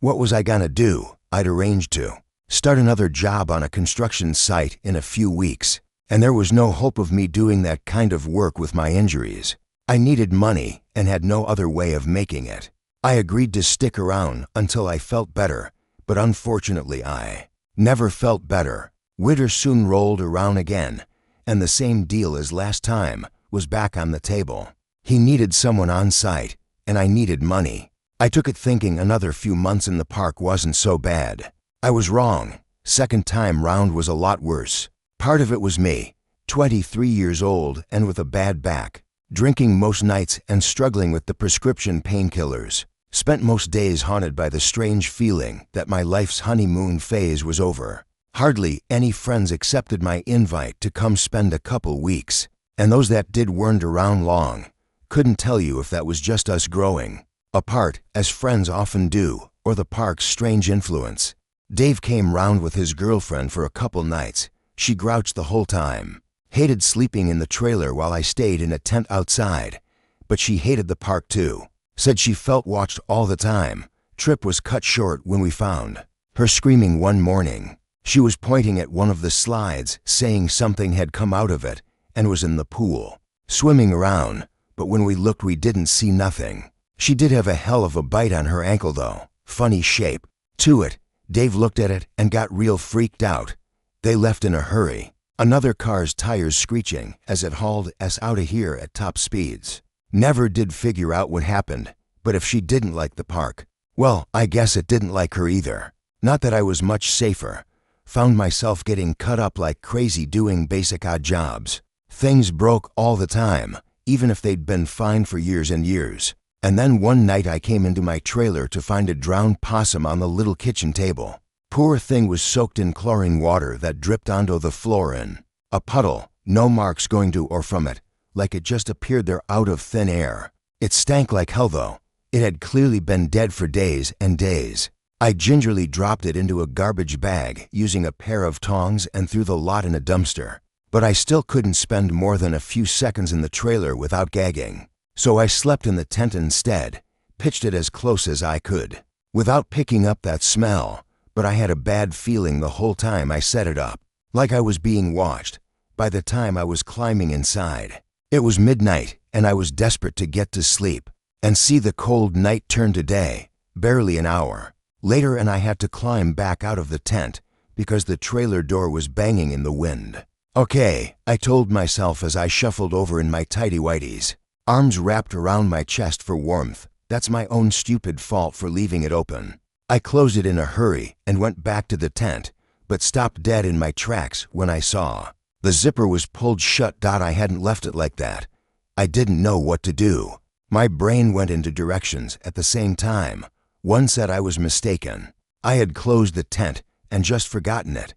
What was I gonna do? I'd arranged to start another job on a construction site in a few weeks, and there was no hope of me doing that kind of work with my injuries. I needed money and had no other way of making it. I agreed to stick around until I felt better, but unfortunately I never felt better. Winter soon rolled around again, and the same deal as last time was back on the table. He needed someone on site, and I needed money. I took it thinking another few months in the park wasn't so bad. I was wrong. Second time round was a lot worse. Part of it was me, 23 years old and with a bad back, drinking most nights and struggling with the prescription painkillers. Spent most days haunted by the strange feeling that my life's honeymoon phase was over. Hardly any friends accepted my invite to come spend a couple weeks, and those that did weren't around long. Couldn't tell you if that was just us growing apart, as friends often do, or the park's strange influence. Dave came round with his girlfriend for a couple nights. She grouched the whole time. Hated sleeping in the trailer while I stayed in a tent outside, but she hated the park too. Said she felt watched all the time. Trip was cut short when we found her screaming one morning. She was pointing at one of the slides, saying something had come out of it and was in the pool, swimming around, but when we looked we didn't see nothing. She did have a hell of a bite on her ankle though. Funny shape to it. Dave looked at it and got real freaked out. They left in a hurry. Another car's tires screeching as it hauled us out of here at top speeds. Never did figure out what happened, but if she didn't like the park, well, I guess it didn't like her either. Not that I was much safer. Found myself getting cut up like crazy doing basic odd jobs. Things broke all the time, even if they'd been fine for years and years. And then one night I came into my trailer to find a drowned possum on the little kitchen table. Poor thing was soaked in chlorine water that dripped onto the floor in a puddle, no marks going to or from it, like it just appeared there out of thin air. It stank like hell though. It had clearly been dead for days and days. I gingerly dropped it into a garbage bag using a pair of tongs and threw the lot in a dumpster. But I still couldn't spend more than a few seconds in the trailer without gagging. So I slept in the tent instead, pitched it as close as I could, without picking up that smell, but I had a bad feeling the whole time I set it up, like I was being watched. By the time I was climbing inside, it was midnight and I was desperate to get to sleep and see the cold night turn to day. Barely an hour later and I had to climb back out of the tent because the trailer door was banging in the wind. Okay, I told myself as I shuffled over in my tighty-whities, arms wrapped around my chest for warmth. That's my own stupid fault for leaving it open. I closed it in a hurry and went back to the tent, but stopped dead in my tracks when I saw the zipper was pulled shut. I hadn't left it like that. I didn't know what to do. My brain went into directions at the same time. One said I was mistaken. I had closed the tent and just forgotten it.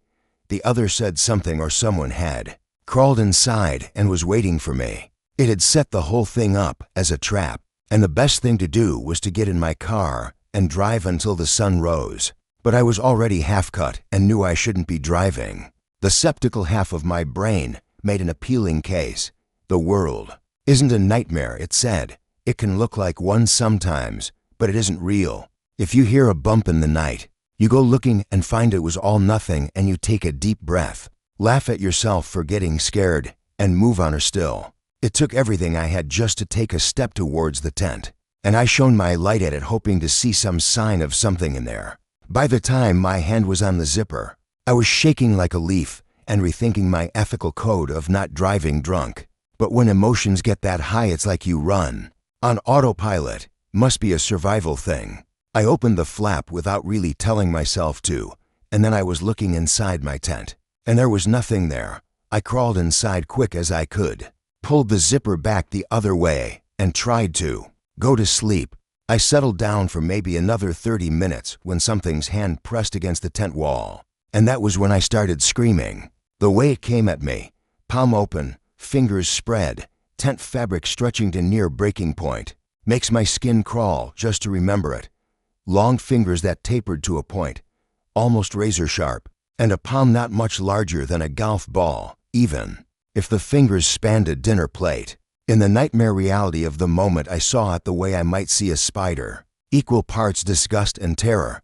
The other said something or someone had crawled inside and was waiting for me. It had set the whole thing up as a trap, and the best thing to do was to get in my car and drive until the sun rose. But I was already half-cut and knew I shouldn't be driving. The skeptical half of my brain made an appealing case. The world isn't a nightmare, it said. It can look like one sometimes, but it isn't real. If you hear a bump in the night, you go looking and find it was all nothing and you take a deep breath, laugh at yourself for getting scared, and move on or still. It took everything I had just to take a step towards the tent, and I shone my light at it hoping to see some sign of something in there. By the time my hand was on the zipper, I was shaking like a leaf and rethinking my ethical code of not driving drunk. But when emotions get that high, it's like you run on autopilot. Must be a survival thing. I opened the flap without really telling myself to, and then I was looking inside my tent, and there was nothing there. I crawled inside quick as I could, pulled the zipper back the other way, and tried to go to sleep. I settled down for maybe another 30 minutes when something's hand pressed against the tent wall, and that was when I started screaming. The way it came at me, palm open, fingers spread, tent fabric stretching to near breaking point, makes my skin crawl just to remember it. long fingers that tapered to a point, almost razor sharp, and a palm not much larger than a golf ball, even if the fingers spanned a dinner plate. In the nightmare reality of the moment, I saw it the way I might see a spider, equal parts disgust and terror.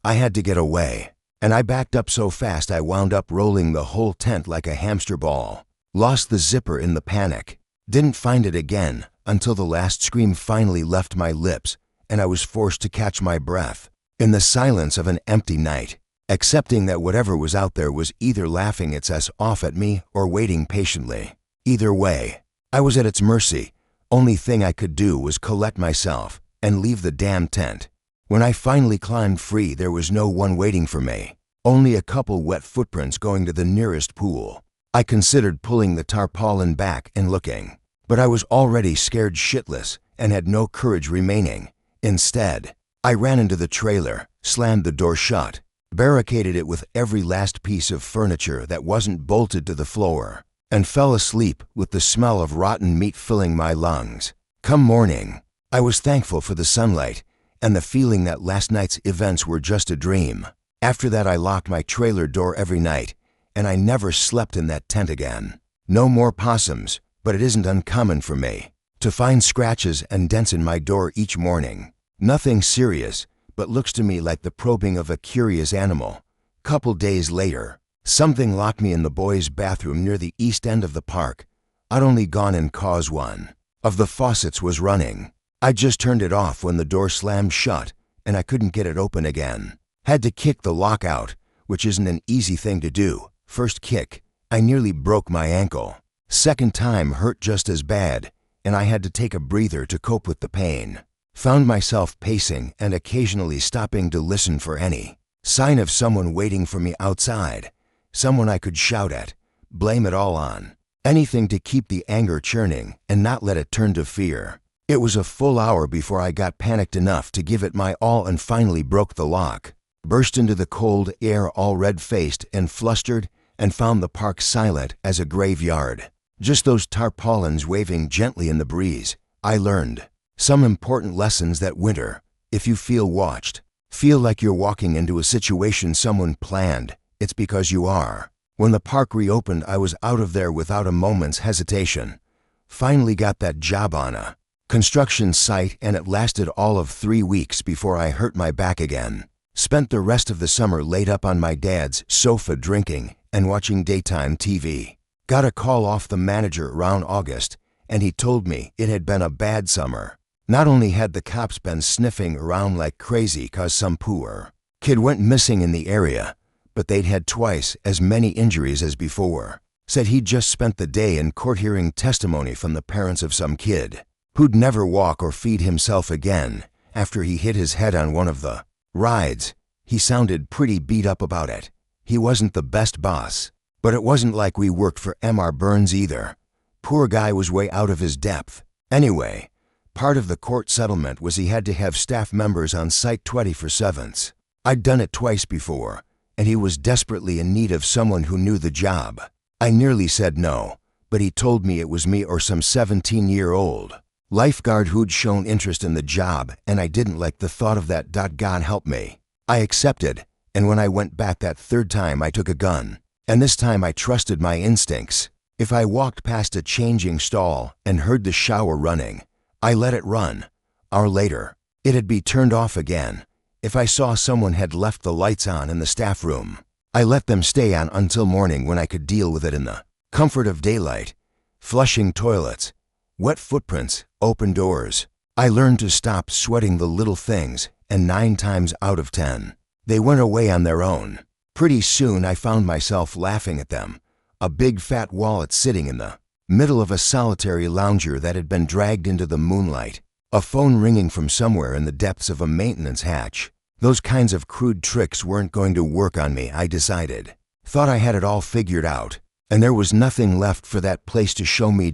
I had to get away, and I backed up so fast I wound up rolling the whole tent like a hamster ball. Lost the zipper in the panic. Didn't find it again until the last scream finally left my lips and I was forced to catch my breath in the silence of an empty night, accepting that whatever was out there was either laughing its ass off at me or waiting patiently. Either way, I was at its mercy. Only thing I could do was collect myself and leave the damn tent. When I finally climbed free, there was no one waiting for me, only a couple wet footprints going to the nearest pool. I considered pulling the tarpaulin back and looking, but I was already scared shitless and had no courage remaining. Instead, I ran into the trailer, slammed the door shut, barricaded it with every last piece of furniture that wasn't bolted to the floor, and fell asleep with the smell of rotten meat filling my lungs. Come morning, I was thankful for the sunlight and the feeling that last night's events were just a dream. After that, I locked my trailer door every night, and I never slept in that tent again. No more possums, but it isn't uncommon for me to find scratches and dents in my door each morning. Nothing serious, but looks to me like the probing of a curious animal. Couple days later, something locked me in the boys' bathroom near the east end of the park. I'd only gone in 'cause one of the faucets was running. I just turned it off when the door slammed shut, and I couldn't get it open again. Had to kick the lock out, which isn't an easy thing to do. First kick, I nearly broke my ankle. Second time hurt just as bad, and I had to take a breather to cope with the pain. Found myself pacing and occasionally stopping to listen for any sign of someone waiting for me outside, someone I could shout at, blame it all on, anything to keep the anger churning and not let it turn to fear. It was a full hour before I got panicked enough to give it my all and finally broke the lock, burst into the cold air all red-faced and flustered, and found the park silent as a graveyard. Just those tarpaulins waving gently in the breeze. I learned some important lessons that winter. If you feel watched, feel like you're walking into a situation someone planned, it's because you are. When the park reopened, I was out of there without a moment's hesitation. Finally got that job on a construction site, and it lasted all of 3 weeks before I hurt my back again. Spent the rest of the summer laid up on my dad's sofa drinking and watching daytime TV. Got a call off the manager around August, and he told me it had been a bad summer. Not only had the cops been sniffing around like crazy 'cause some poor kid went missing in the area, but they'd had twice as many injuries as before. Said he'd just spent the day in court hearing testimony from the parents of some kid who'd never walk or feed himself again after he hit his head on one of the rides. He sounded pretty beat up about it. He wasn't the best boss, but it wasn't like we worked for M.R. Burns either. Poor guy was way out of his depth. Anyway, part of the court settlement was he had to have staff members on site 24/7. I'd done it twice before, and he was desperately in need of someone who knew the job. I nearly said no, but he told me it was me or some 17-year-old lifeguard who'd shown interest in the job, and I didn't like the thought of that. God help me. I accepted, and when I went back that third time, I took a gun, and this time I trusted my instincts. If I walked past a changing stall and heard the shower running, I let it run. Hour later, it'd be turned off again. If I saw someone had left the lights on in the staff room, I let them stay on until morning when I could deal with it in the comfort of daylight. Flushing toilets, wet footprints, open doors. I learned to stop sweating the little things, and 9 times out of 10, they went away on their own. Pretty soon I found myself laughing at them. A big fat wallet sitting in the middle of a solitary lounger that had been dragged into the moonlight. A phone ringing from somewhere in the depths of a maintenance hatch. Those kinds of crude tricks weren't going to work on me, I decided. Thought I had it all figured out, and there was nothing left for that place to show me.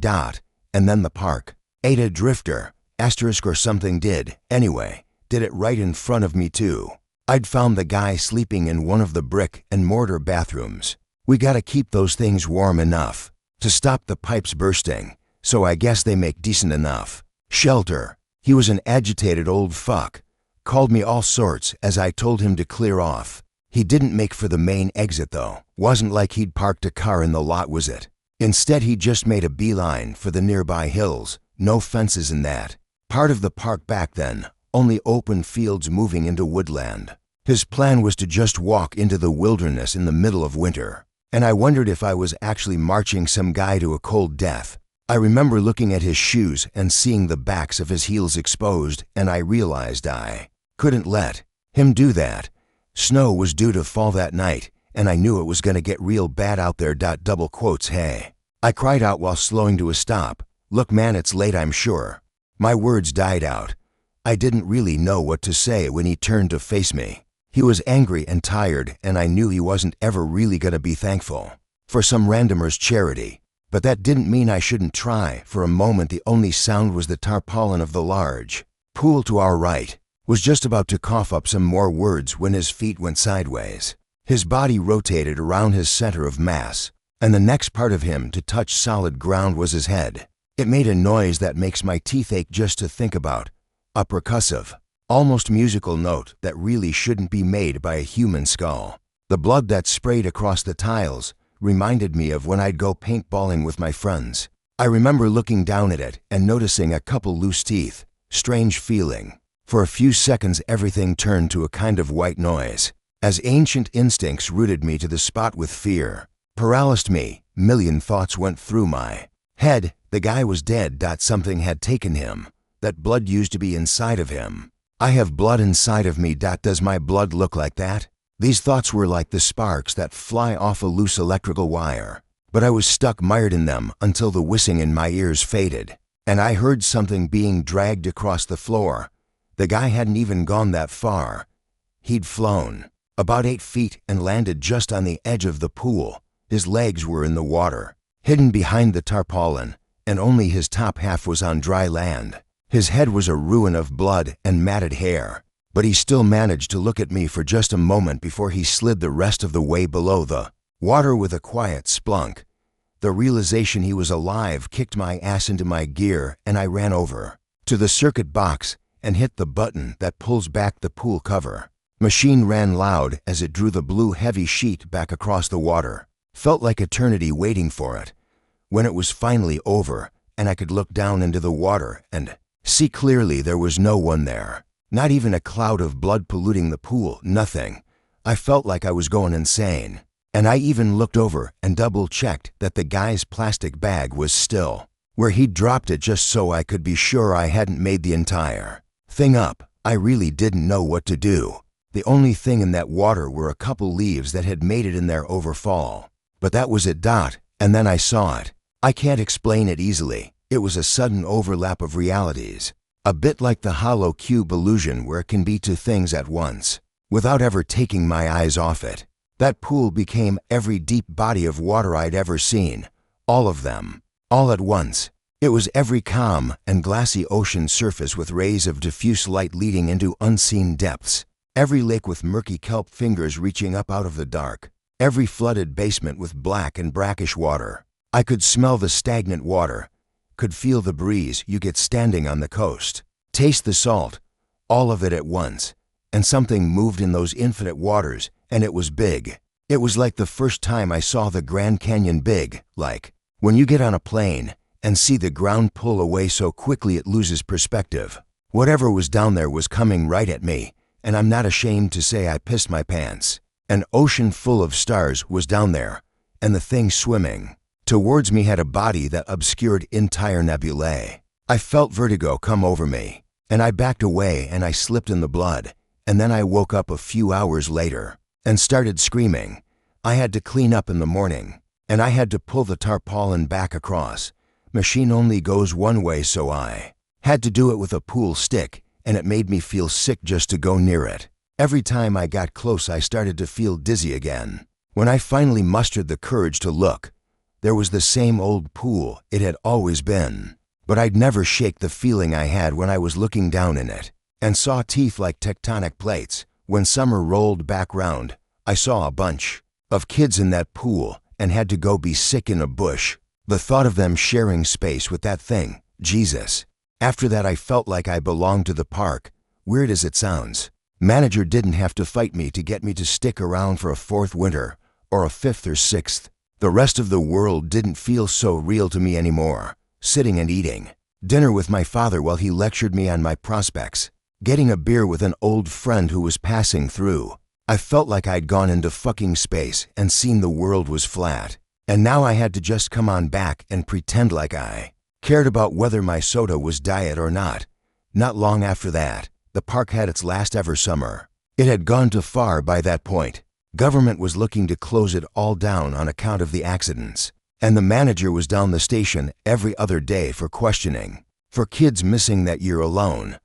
And then the park. Ate a drifter, asterisk or something did. Anyway, did it right in front of me too. I'd found the guy sleeping in one of the brick and mortar bathrooms. We gotta keep those things warm enough to stop the pipes bursting, so I guess they make decent enough shelter. He was an agitated old fuck, called me all sorts as I told him to clear off. He didn't make for the main exit though. Wasn't like he'd parked a car in the lot, was it? Instead, he just made a beeline for the nearby hills. No fences in that part of the park back then, only open fields moving into woodland. His plan was to just walk into the wilderness in the middle of winter, and I wondered if I was actually marching some guy to a cold death. I remember looking at his shoes and seeing the backs of his heels exposed, and I realized I couldn't let him do that. Snow was due to fall that night, and I knew it was going to get real bad out there. Double quotes, hey. I cried out while slowing to a stop. Look man, it's late, I'm sure. My words died out. I didn't really know what to say when he turned to face me. He was angry and tired, and I knew he wasn't ever really going to be thankful for some randomer's charity. But that didn't mean I shouldn't try. For a moment, the only sound was the tarpaulin of the large pool to our right. Was just about to cough up some more words when his feet went sideways. His body rotated around his center of mass, and the next part of him to touch solid ground was his head. It made a noise that makes my teeth ache just to think about. A percussive, almost musical note that really shouldn't be made by a human skull. The blood that sprayed across the tiles reminded me of when I'd go paintballing with my friends. I remember looking down at it and noticing a couple loose teeth. Strange feeling. For a few seconds, everything turned to a kind of white noise, as ancient instincts rooted me to the spot with fear. Paralyzed me. Million thoughts went through my head. The guy was dead. Something had taken him. That blood used to be inside of him. I have blood inside of me. Does my blood look like that? These thoughts were like the sparks that fly off a loose electrical wire, but I was stuck mired in them until the whistling in my ears faded, and I heard something being dragged across the floor. The guy hadn't even gone that far. He'd flown about 8 feet and landed just on the edge of the pool. His legs were in the water, hidden behind the tarpaulin, and only his top half was on dry land. His head was a ruin of blood and matted hair, but he still managed to look at me for just a moment before he slid the rest of the way below the water with a quiet splunk. The realization he was alive kicked my ass into my gear, and I ran over to the circuit box and hit the button that pulls back the pool cover. Machine ran loud as it drew the blue heavy sheet back across the water. Felt like eternity waiting for it. When it was finally over and I could look down into the water and see clearly, there was no one there. Not even a cloud of blood polluting the pool, nothing. I felt like I was going insane. And I even looked over and double-checked that the guy's plastic bag was still where he'd dropped it, just so I could be sure I hadn't made the entire thing up. I really didn't know what to do. The only thing in that water were a couple leaves that had made it in there over fall. But that was it. And then I saw it. I can't explain it easily. It was a sudden overlap of realities. A bit like the hollow cube illusion, where it can be two things at once, without ever taking my eyes off it. That pool became every deep body of water I'd ever seen. All of them. All at once. It was every calm and glassy ocean surface with rays of diffuse light leading into unseen depths. Every lake with murky kelp fingers reaching up out of the dark. Every flooded basement with black and brackish water. I could smell the stagnant water. Could feel the breeze you get standing on the coast. Taste the salt. All of it at once. And something moved in those infinite waters, and it was big. It was like the first time I saw the Grand Canyon big, like when you get on a plane and see the ground pull away so quickly it loses perspective. Whatever was down there was coming right at me, and I'm not ashamed to say I pissed my pants. An ocean full of stars was down there, and the thing swimming towards me had a body that obscured entire nebulae. I felt vertigo come over me, and I backed away and I slipped in the blood, and then I woke up a few hours later and started screaming. I had to clean up in the morning, and I had to pull the tarpaulin back across. Machine only goes one way, so I had to do it with a pool stick, and it made me feel sick just to go near it. Every time I got close, I started to feel dizzy again. When I finally mustered the courage to look, there was the same old pool it had always been, but I'd never shake the feeling I had when I was looking down in it and saw teeth like tectonic plates. When summer rolled back round, I saw a bunch of kids in that pool and had to go be sick in a bush. The thought of them sharing space with that thing, Jesus. After that, I felt like I belonged to the park, Weird as it sounds. Manager didn't have to fight me to get me to stick around for a fourth winter, or a fifth or sixth. The rest of the world didn't feel so real to me anymore. Sitting and eating dinner with my father while he lectured me on my prospects. Getting a beer with an old friend who was passing through. I felt like I'd gone into fucking space and seen the world was flat. And now I had to just come on back and pretend like I cared about whether my soda was diet or not. Not long after that, the park had its last ever summer. It had gone too far by that point. Government was looking to close it all down on account of the accidents. And the manager was down the station every other day for questioning. For kids missing that year alone,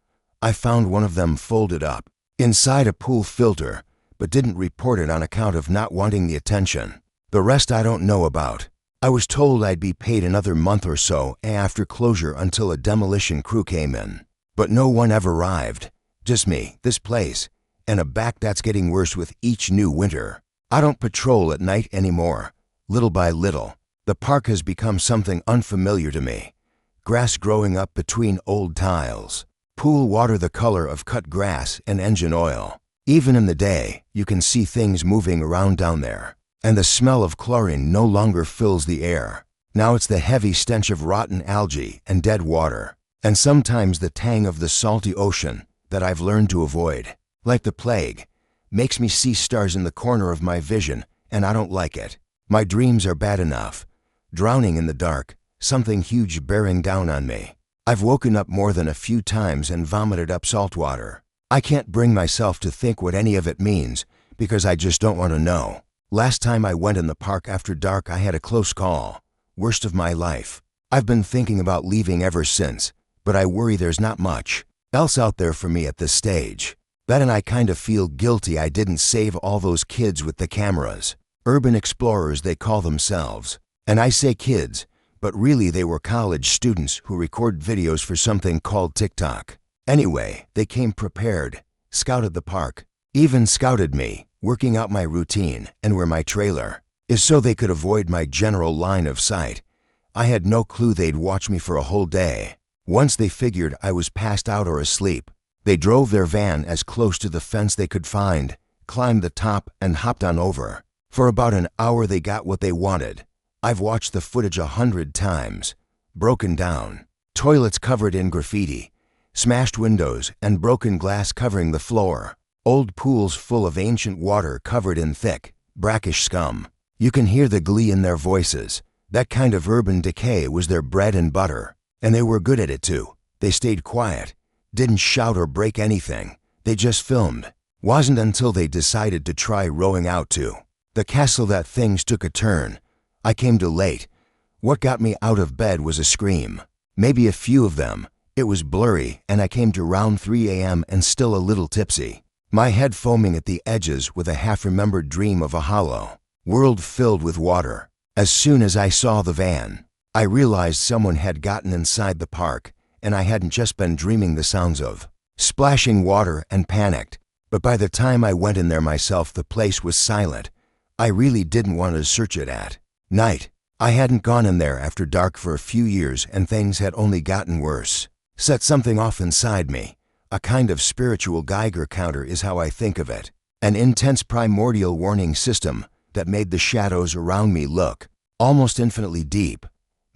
I found one of them folded up inside a pool filter, but didn't report it on account of not wanting the attention. The rest I don't know about. I was told I'd be paid another month or so after closure until a demolition crew came in. But no one ever arrived. Just me, this place, and a back that's getting worse with each new winter. I don't patrol at night anymore. Little by little, the park has become something unfamiliar to me. Grass growing up between old tiles. Pool water the color of cut grass and engine oil. Even in the day, you can see things moving around down there. And the smell of chlorine no longer fills the air. Now it's the heavy stench of rotten algae and dead water. And sometimes the tang of the salty ocean that I've learned to avoid. Like the plague, makes me see stars in the corner of my vision, and I don't like it. My dreams are bad enough. Drowning in the dark, something huge bearing down on me. I've woken up more than a few times and vomited up salt water. I can't bring myself to think what any of it means, because I just don't want to know. Last time I went in the park after dark, I had a close call. Worst of my life. I've been thinking about leaving ever since, but I worry there's not much else out there for me at this stage. That and I kind of feel guilty I didn't save all those kids with the cameras. Urban explorers they call themselves. And I say kids, but really they were college students who record videos for something called TikTok. Anyway, they came prepared, scouted the park, even scouted me, working out my routine and where my trailer is so they could avoid my general line of sight. I had no clue they'd watch me for a whole day. Once they figured I was passed out or asleep, they drove their van as close to the fence they could find, climbed the top, and hopped on over. For about an hour they got what they wanted. I've watched the footage 100 times. Broken down. Toilets covered in graffiti. Smashed windows and broken glass covering the floor. Old pools full of ancient water covered in thick, brackish scum. You can hear the glee in their voices. That kind of urban decay was their bread and butter. And they were good at it too. They stayed quiet. Didn't shout or break anything. They just filmed. Wasn't until they decided to try rowing out to the castle that things took a turn. I came too late. What got me out of bed was a scream. Maybe a few of them. It was blurry, and I came to around 3 a.m. and still a little tipsy. My head foaming at the edges with a half-remembered dream of a hollow world filled with water. As soon as I saw the van, I realized someone had gotten inside the park, and I hadn't just been dreaming the sounds of splashing water and panicked. But by the time I went in there myself, the place was silent. I really didn't want to search it at night. I hadn't gone in there after dark for a few years, and things had only gotten worse. Set something off inside me. A kind of spiritual Geiger counter is how I think of it. An intense primordial warning system that made the shadows around me look almost infinitely deep.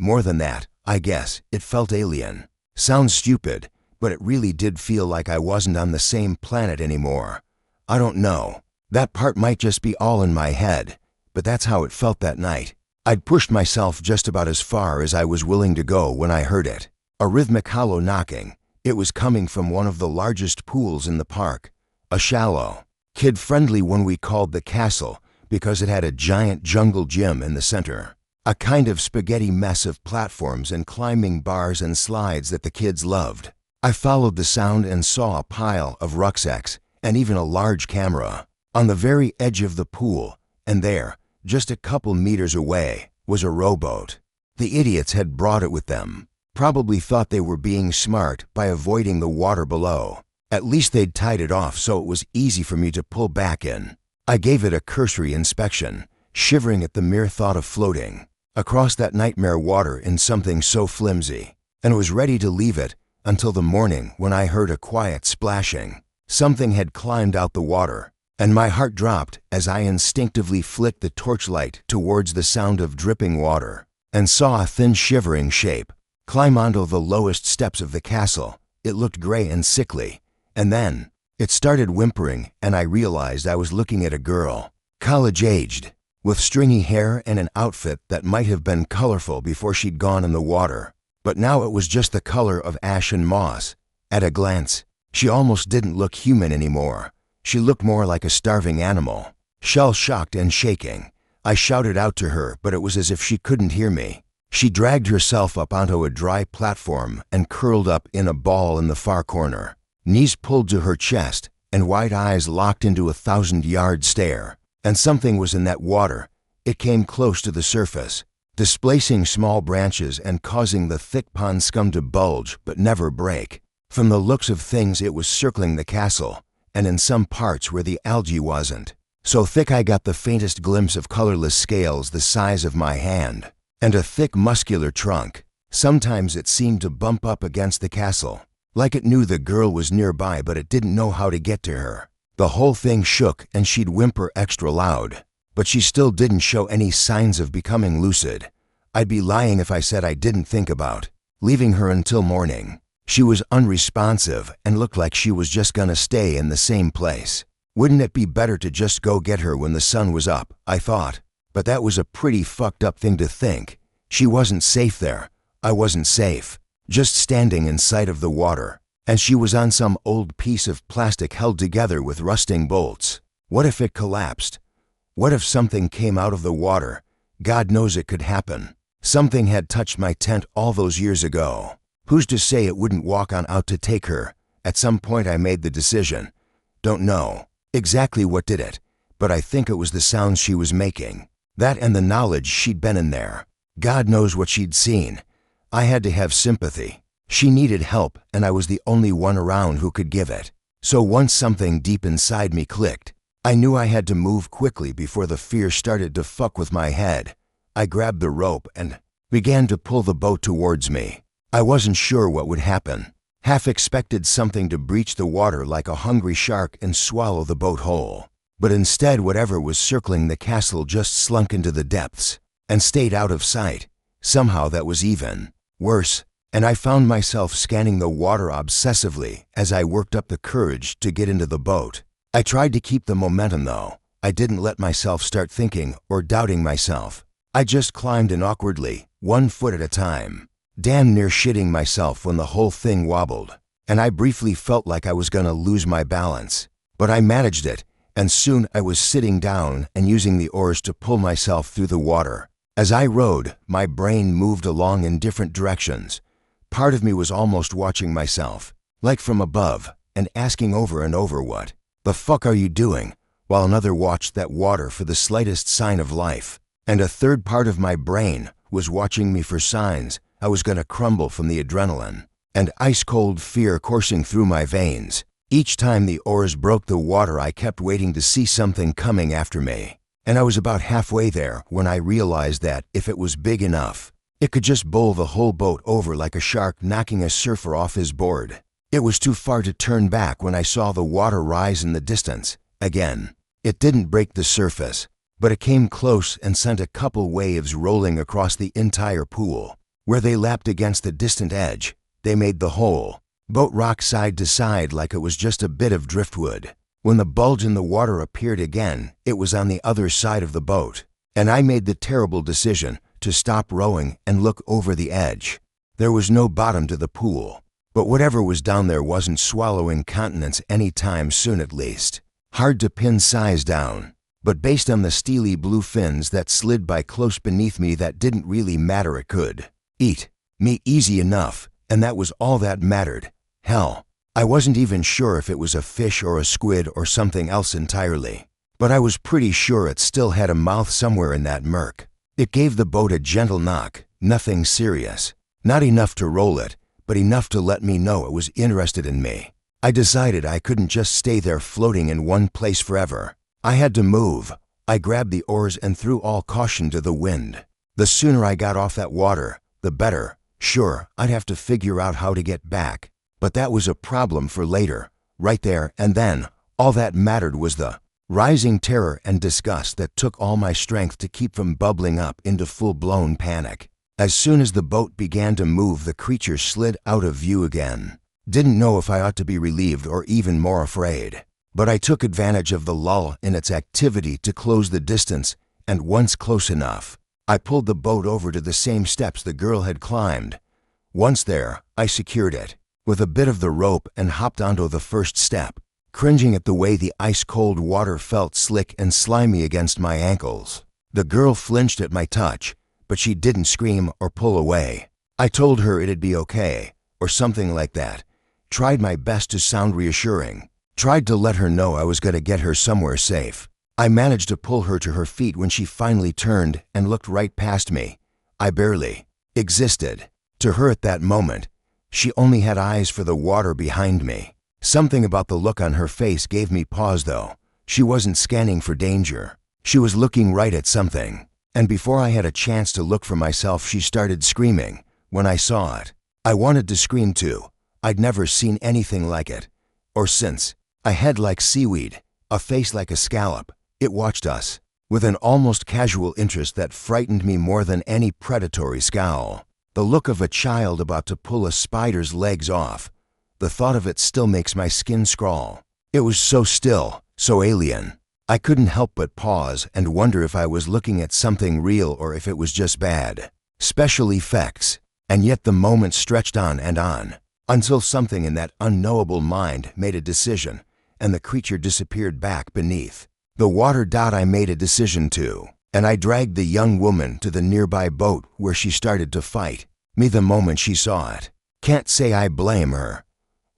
More than that, I guess, it felt alien. Sounds stupid, but it really did feel like I wasn't on the same planet anymore. I don't know. That part might just be all in my head, but that's how it felt that night. I'd pushed myself just about as far as I was willing to go when I heard it. A rhythmic hollow knocking. It was coming from one of the largest pools in the park. A shallow, kid-friendly one we called the castle because it had a giant jungle gym in the center. A kind of spaghetti mess of platforms and climbing bars and slides that the kids loved. I followed the sound and saw a pile of rucksacks and even a large camera on the very edge of the pool, and there, just a couple meters away, was a rowboat. The idiots had brought it with them. Probably thought they were being smart by avoiding the water below. At least they'd tied it off so it was easy for me to pull back in. I gave it a cursory inspection, shivering at the mere thought of floating across that nightmare water in something so flimsy, and was ready to leave it until the morning when I heard a quiet splashing. Something had climbed out the water, and my heart dropped as I instinctively flicked the torchlight towards the sound of dripping water and saw a thin shivering shape climb onto the lowest steps of the castle. It looked gray and sickly, and then it started whimpering, and I realized I was looking at a girl, college-aged, with stringy hair and an outfit that might have been colorful before she'd gone in the water. But now it was just the color of ash and moss. At a glance, she almost didn't look human anymore. She looked more like a starving animal. Shell-shocked and shaking, I shouted out to her, but it was as if she couldn't hear me. She dragged herself up onto a dry platform and curled up in a ball in the far corner, knees pulled to her chest and wide eyes locked into a 1,000-yard stare. And something was in that water. It came close to the surface, displacing small branches and causing the thick pond scum to bulge but never break. From the looks of things, it was circling the castle, and in some parts where the algae wasn't so thick I got the faintest glimpse of colorless scales the size of my hand, and a thick muscular trunk. Sometimes it seemed to bump up against the castle, like it knew the girl was nearby but it didn't know how to get to her. The whole thing shook and she'd whimper extra loud, but she still didn't show any signs of becoming lucid. I'd be lying if I said I didn't think about leaving her until morning. She was unresponsive and looked like she was just gonna stay in the same place. Wouldn't it be better to just go get her when the sun was up, I thought. But that was a pretty fucked up thing to think. She wasn't safe there. I wasn't safe, just standing in sight of the water. And she was on some old piece of plastic held together with rusting bolts. What if it collapsed? What if something came out of the water? God knows it could happen. Something had touched my tent all those years ago. Who's to say it wouldn't walk on out to take her? At some point I made the decision. Don't know exactly what did it, but I think it was the sounds she was making. That and the knowledge she'd been in there. God knows what she'd seen. I had to have sympathy. She needed help, and I was the only one around who could give it. So once something deep inside me clicked, I knew I had to move quickly before the fear started to fuck with my head. I grabbed the rope and began to pull the boat towards me. I wasn't sure what would happen. Half expected something to breach the water like a hungry shark and swallow the boat whole. But instead, whatever was circling the castle just slunk into the depths and stayed out of sight. Somehow that was even worse, and I found myself scanning the water obsessively as I worked up the courage to get into the boat. I tried to keep the momentum though. I didn't let myself start thinking or doubting myself. I just climbed in awkwardly, 1 foot at a time, damn near shitting myself when the whole thing wobbled, and I briefly felt like I was gonna lose my balance. But I managed it, and soon I was sitting down and using the oars to pull myself through the water. As I rowed, my brain moved along in different directions. Part of me was almost watching myself, like from above, and asking over and over, what the fuck are you doing? While another watched that water for the slightest sign of life. And a third part of my brain was watching me for signs I was gonna crumble from the adrenaline and ice-cold fear coursing through my veins. Each time the oars broke the water, I kept waiting to see something coming after me. And I was about halfway there when I realized that if it was big enough, it could just bowl the whole boat over like a shark knocking a surfer off his board. It was too far to turn back when I saw the water rise in the distance. Again, it didn't break the surface, but it came close and sent a couple waves rolling across the entire pool. Where they lapped against the distant edge, they made the whole boat rock side to side like it was just a bit of driftwood. When the bulge in the water appeared again, it was on the other side of the boat, and I made the terrible decision to stop rowing and look over the edge. There was no bottom to the pool, but whatever was down there wasn't swallowing continents anytime soon, at least. Hard to pin size down, but based on the steely blue fins that slid by close beneath me, that didn't really matter. It could eat me easy enough, and that was all that mattered. Hell, I wasn't even sure if it was a fish or a squid or something else entirely, but I was pretty sure it still had a mouth somewhere in that murk. It gave the boat a gentle knock, nothing serious, not enough to roll it, but enough to let me know it was interested in me. I decided I couldn't just stay there floating in one place forever. I had to move. I grabbed the oars and threw all caution to the wind. The sooner I got off that water, the better. Sure, I'd have to figure out how to get back, But that was a problem for later. Right there and then, all that mattered was the rising terror and disgust that took all my strength to keep from bubbling up into full-blown panic. As soon as the boat began to move, the creature slid out of view again. Didn't know if I ought to be relieved or even more afraid. But I took advantage of the lull in its activity to close the distance, and once close enough, I pulled the boat over to the same steps the girl had climbed. Once there, I secured it with a bit of the rope and hopped onto the first step, cringing at the way the ice-cold water felt slick and slimy against my ankles. The girl flinched at my touch, but she didn't scream or pull away. I told her it'd be okay, or something like that. Tried my best to sound reassuring. Tried to let her know I was going to get her somewhere safe. I managed to pull her to her feet when she finally turned and looked right past me. I barely existed to her at that moment. She only had eyes for the water behind me. Something about the look on her face gave me pause, though. She wasn't scanning for danger. She was looking right at something. And before I had a chance to look for myself, she started screaming. When I saw it, I wanted to scream too. I'd never seen anything like it. Or since. A head like seaweed, a face like a scallop. It watched us with an almost casual interest that frightened me more than any predatory scowl. The look of a child about to pull a spider's legs off. The thought of it still makes my skin crawl. It was so still, so alien. I couldn't help but pause and wonder if I was looking at something real or if it was just bad special effects. And yet the moment stretched on and on, until something in that unknowable mind made a decision, and the creature disappeared back beneath the water. I made a decision too, and I dragged the young woman to the nearby boat where she started to fight me the moment she saw it. Can't say I blame her.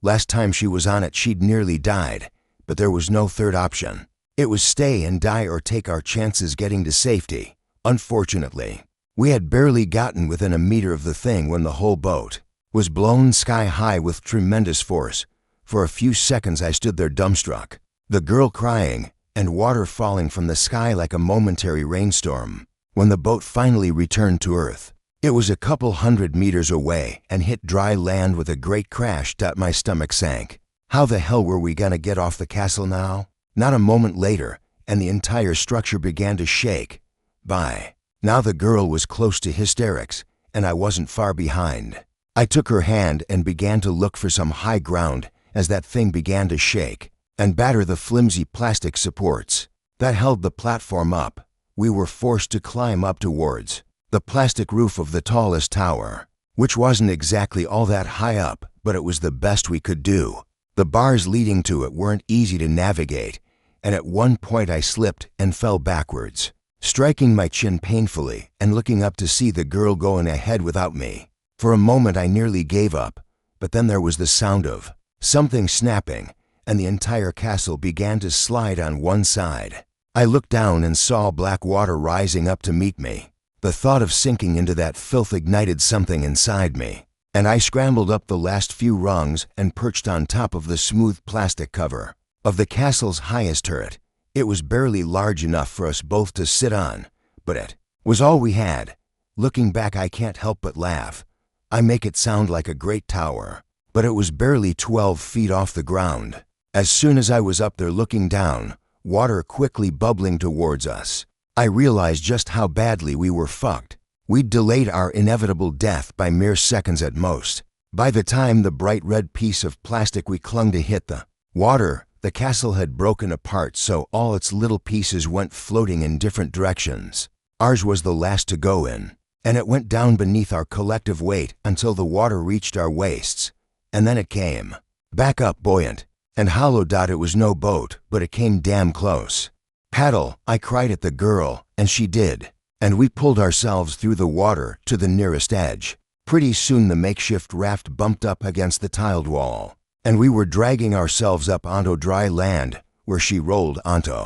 Last time she was on it, she'd nearly died, but there was no third option. It was stay and die or take our chances getting to safety. Unfortunately, we had barely gotten within a meter of the thing when the whole boat was blown sky high with tremendous force. For a few seconds I stood there dumbstruck, the girl crying and water falling from the sky like a momentary rainstorm. When the boat finally returned to Earth, it was a couple hundred meters away and hit dry land with a great crash. My stomach sank. How the hell were we gonna get off the castle now? Not a moment later, and the entire structure began to shake. By now the girl was close to hysterics, and I wasn't far behind. I took her hand and began to look for some high ground as that thing began to shake and batter the flimsy plastic supports that held the platform up. We were forced to climb up towards the plastic roof of the tallest tower, which wasn't exactly all that high up, but it was the best we could do. The bars leading to it weren't easy to navigate, and at one point I slipped and fell backwards, striking my chin painfully and looking up to see the girl going ahead without me. For a moment I nearly gave up, but then there was the sound of something snapping, and the entire castle began to slide on one side. I looked down and saw black water rising up to meet me. The thought of sinking into that filth ignited something inside me, and I scrambled up the last few rungs and perched on top of the smooth plastic cover of the castle's highest turret. It was barely large enough for us both to sit on, but it was all we had. Looking back, I can't help but laugh. I make it sound like a great tower, but it was barely 12 feet off the ground. As soon as I was up there looking down, water quickly bubbling towards us, I realized just how badly we were fucked. We'd delayed our inevitable death by mere seconds at most. By the time the bright red piece of plastic we clung to hit the water, the castle had broken apart, so all its little pieces went floating in different directions. Ours was the last to go in, and it went down beneath our collective weight until the water reached our waists. And then it came back up buoyant and hollow. It was no boat, but it came damn close. Paddle, I cried at the girl, and she did, and we pulled ourselves through the water to the nearest edge. Pretty soon the makeshift raft bumped up against the tiled wall, and we were dragging ourselves up onto dry land, where she rolled onto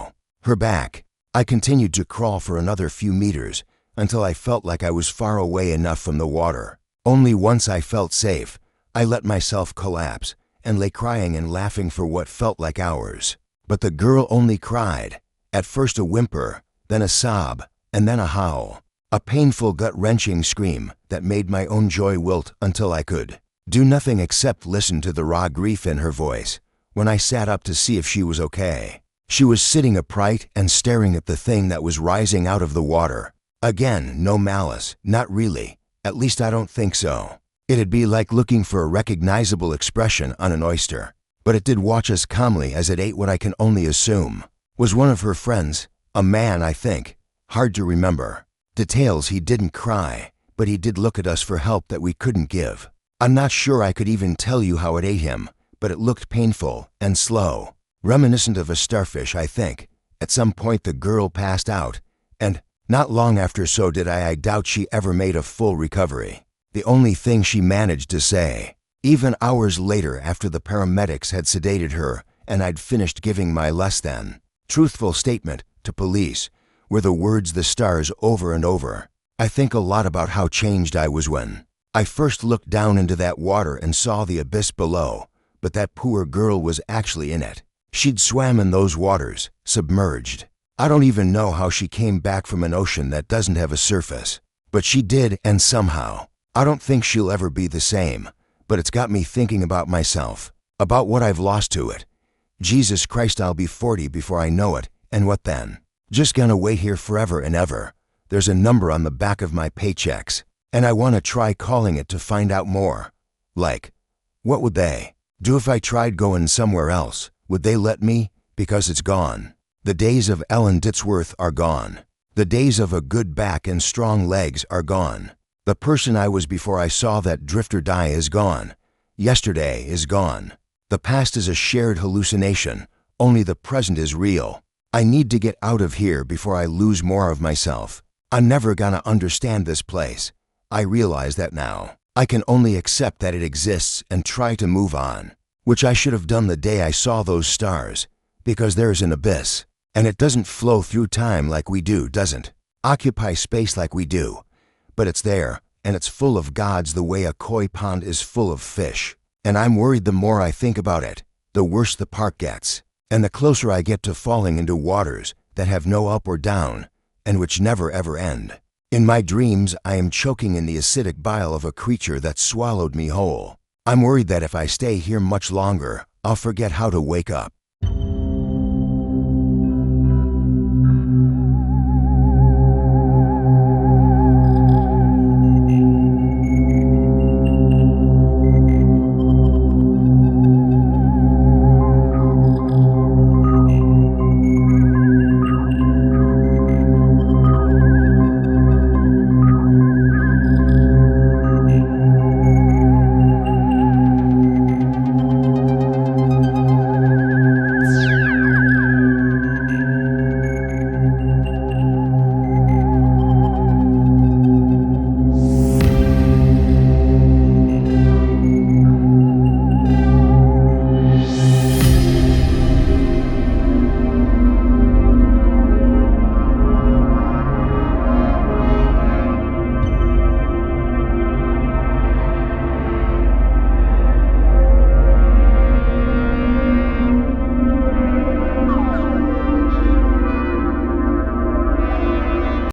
her back. I continued to crawl for another few meters until I felt like I was far away enough from the water. Only once I felt safe, I let myself collapse and lay crying and laughing for what felt like hours. But the girl only cried, at first a whimper, then a sob, and then a howl, a painful gut-wrenching scream that made my own joy wilt until I could do nothing except listen to the raw grief in her voice when I sat up to see if she was okay. She was sitting upright and staring at the thing that was rising out of the water. Again, no malice, not really. At least I don't think so. It'd be like looking for a recognizable expression on an oyster. But it did watch us calmly as it ate what I can only assume was one of her friends, a man, I think. Hard to remember. Details: he didn't cry, but he did look at us for help that we couldn't give. I'm not sure I could even tell you how it ate him, but it looked painful and slow. Reminiscent of a starfish, I think. At some point the girl passed out, and not long after so did I. I doubt she ever made a full recovery. The only thing she managed to say, even hours later after the paramedics had sedated her and I'd finished giving my less than truthful statement to police, were the words "the stars" over and over. I think a lot about how changed I was when I first looked down into that water and saw the abyss below, but that poor girl was actually in it. She'd swam in those waters, submerged. I don't even know how she came back from an ocean that doesn't have a surface. But she did, and somehow. I don't think she'll ever be the same, but it's got me thinking about myself, about what I've lost to it. Jesus Christ, I'll be 40 before I know it, and what then? Just gonna wait here forever and ever. There's a number on the back of my paychecks, and I want to try calling it to find out more. Like, what would they do if I tried going somewhere else? Would they let me? Because it's gone. The days of Ellen Ditzworth are gone. The days of a good back and strong legs are gone. The person I was before I saw that drifter die is gone. Yesterday is gone. The past is a shared hallucination. Only the present is real. I need to get out of here before I lose more of myself. I'm never gonna understand this place. I realize that now. I can only accept that it exists and try to move on, which I should have done the day I saw those stars, because there's an abyss, and it doesn't flow through time like we do, doesn't occupy space like we do, but it's there, and it's full of gods the way a koi pond is full of fish. And I'm worried the more I think about it, the worse the park gets, and the closer I get to falling into waters that have no up or down, and which never ever end. In my dreams, I am choking in the acidic bile of a creature that swallowed me whole. I'm worried that if I stay here much longer, I'll forget how to wake up.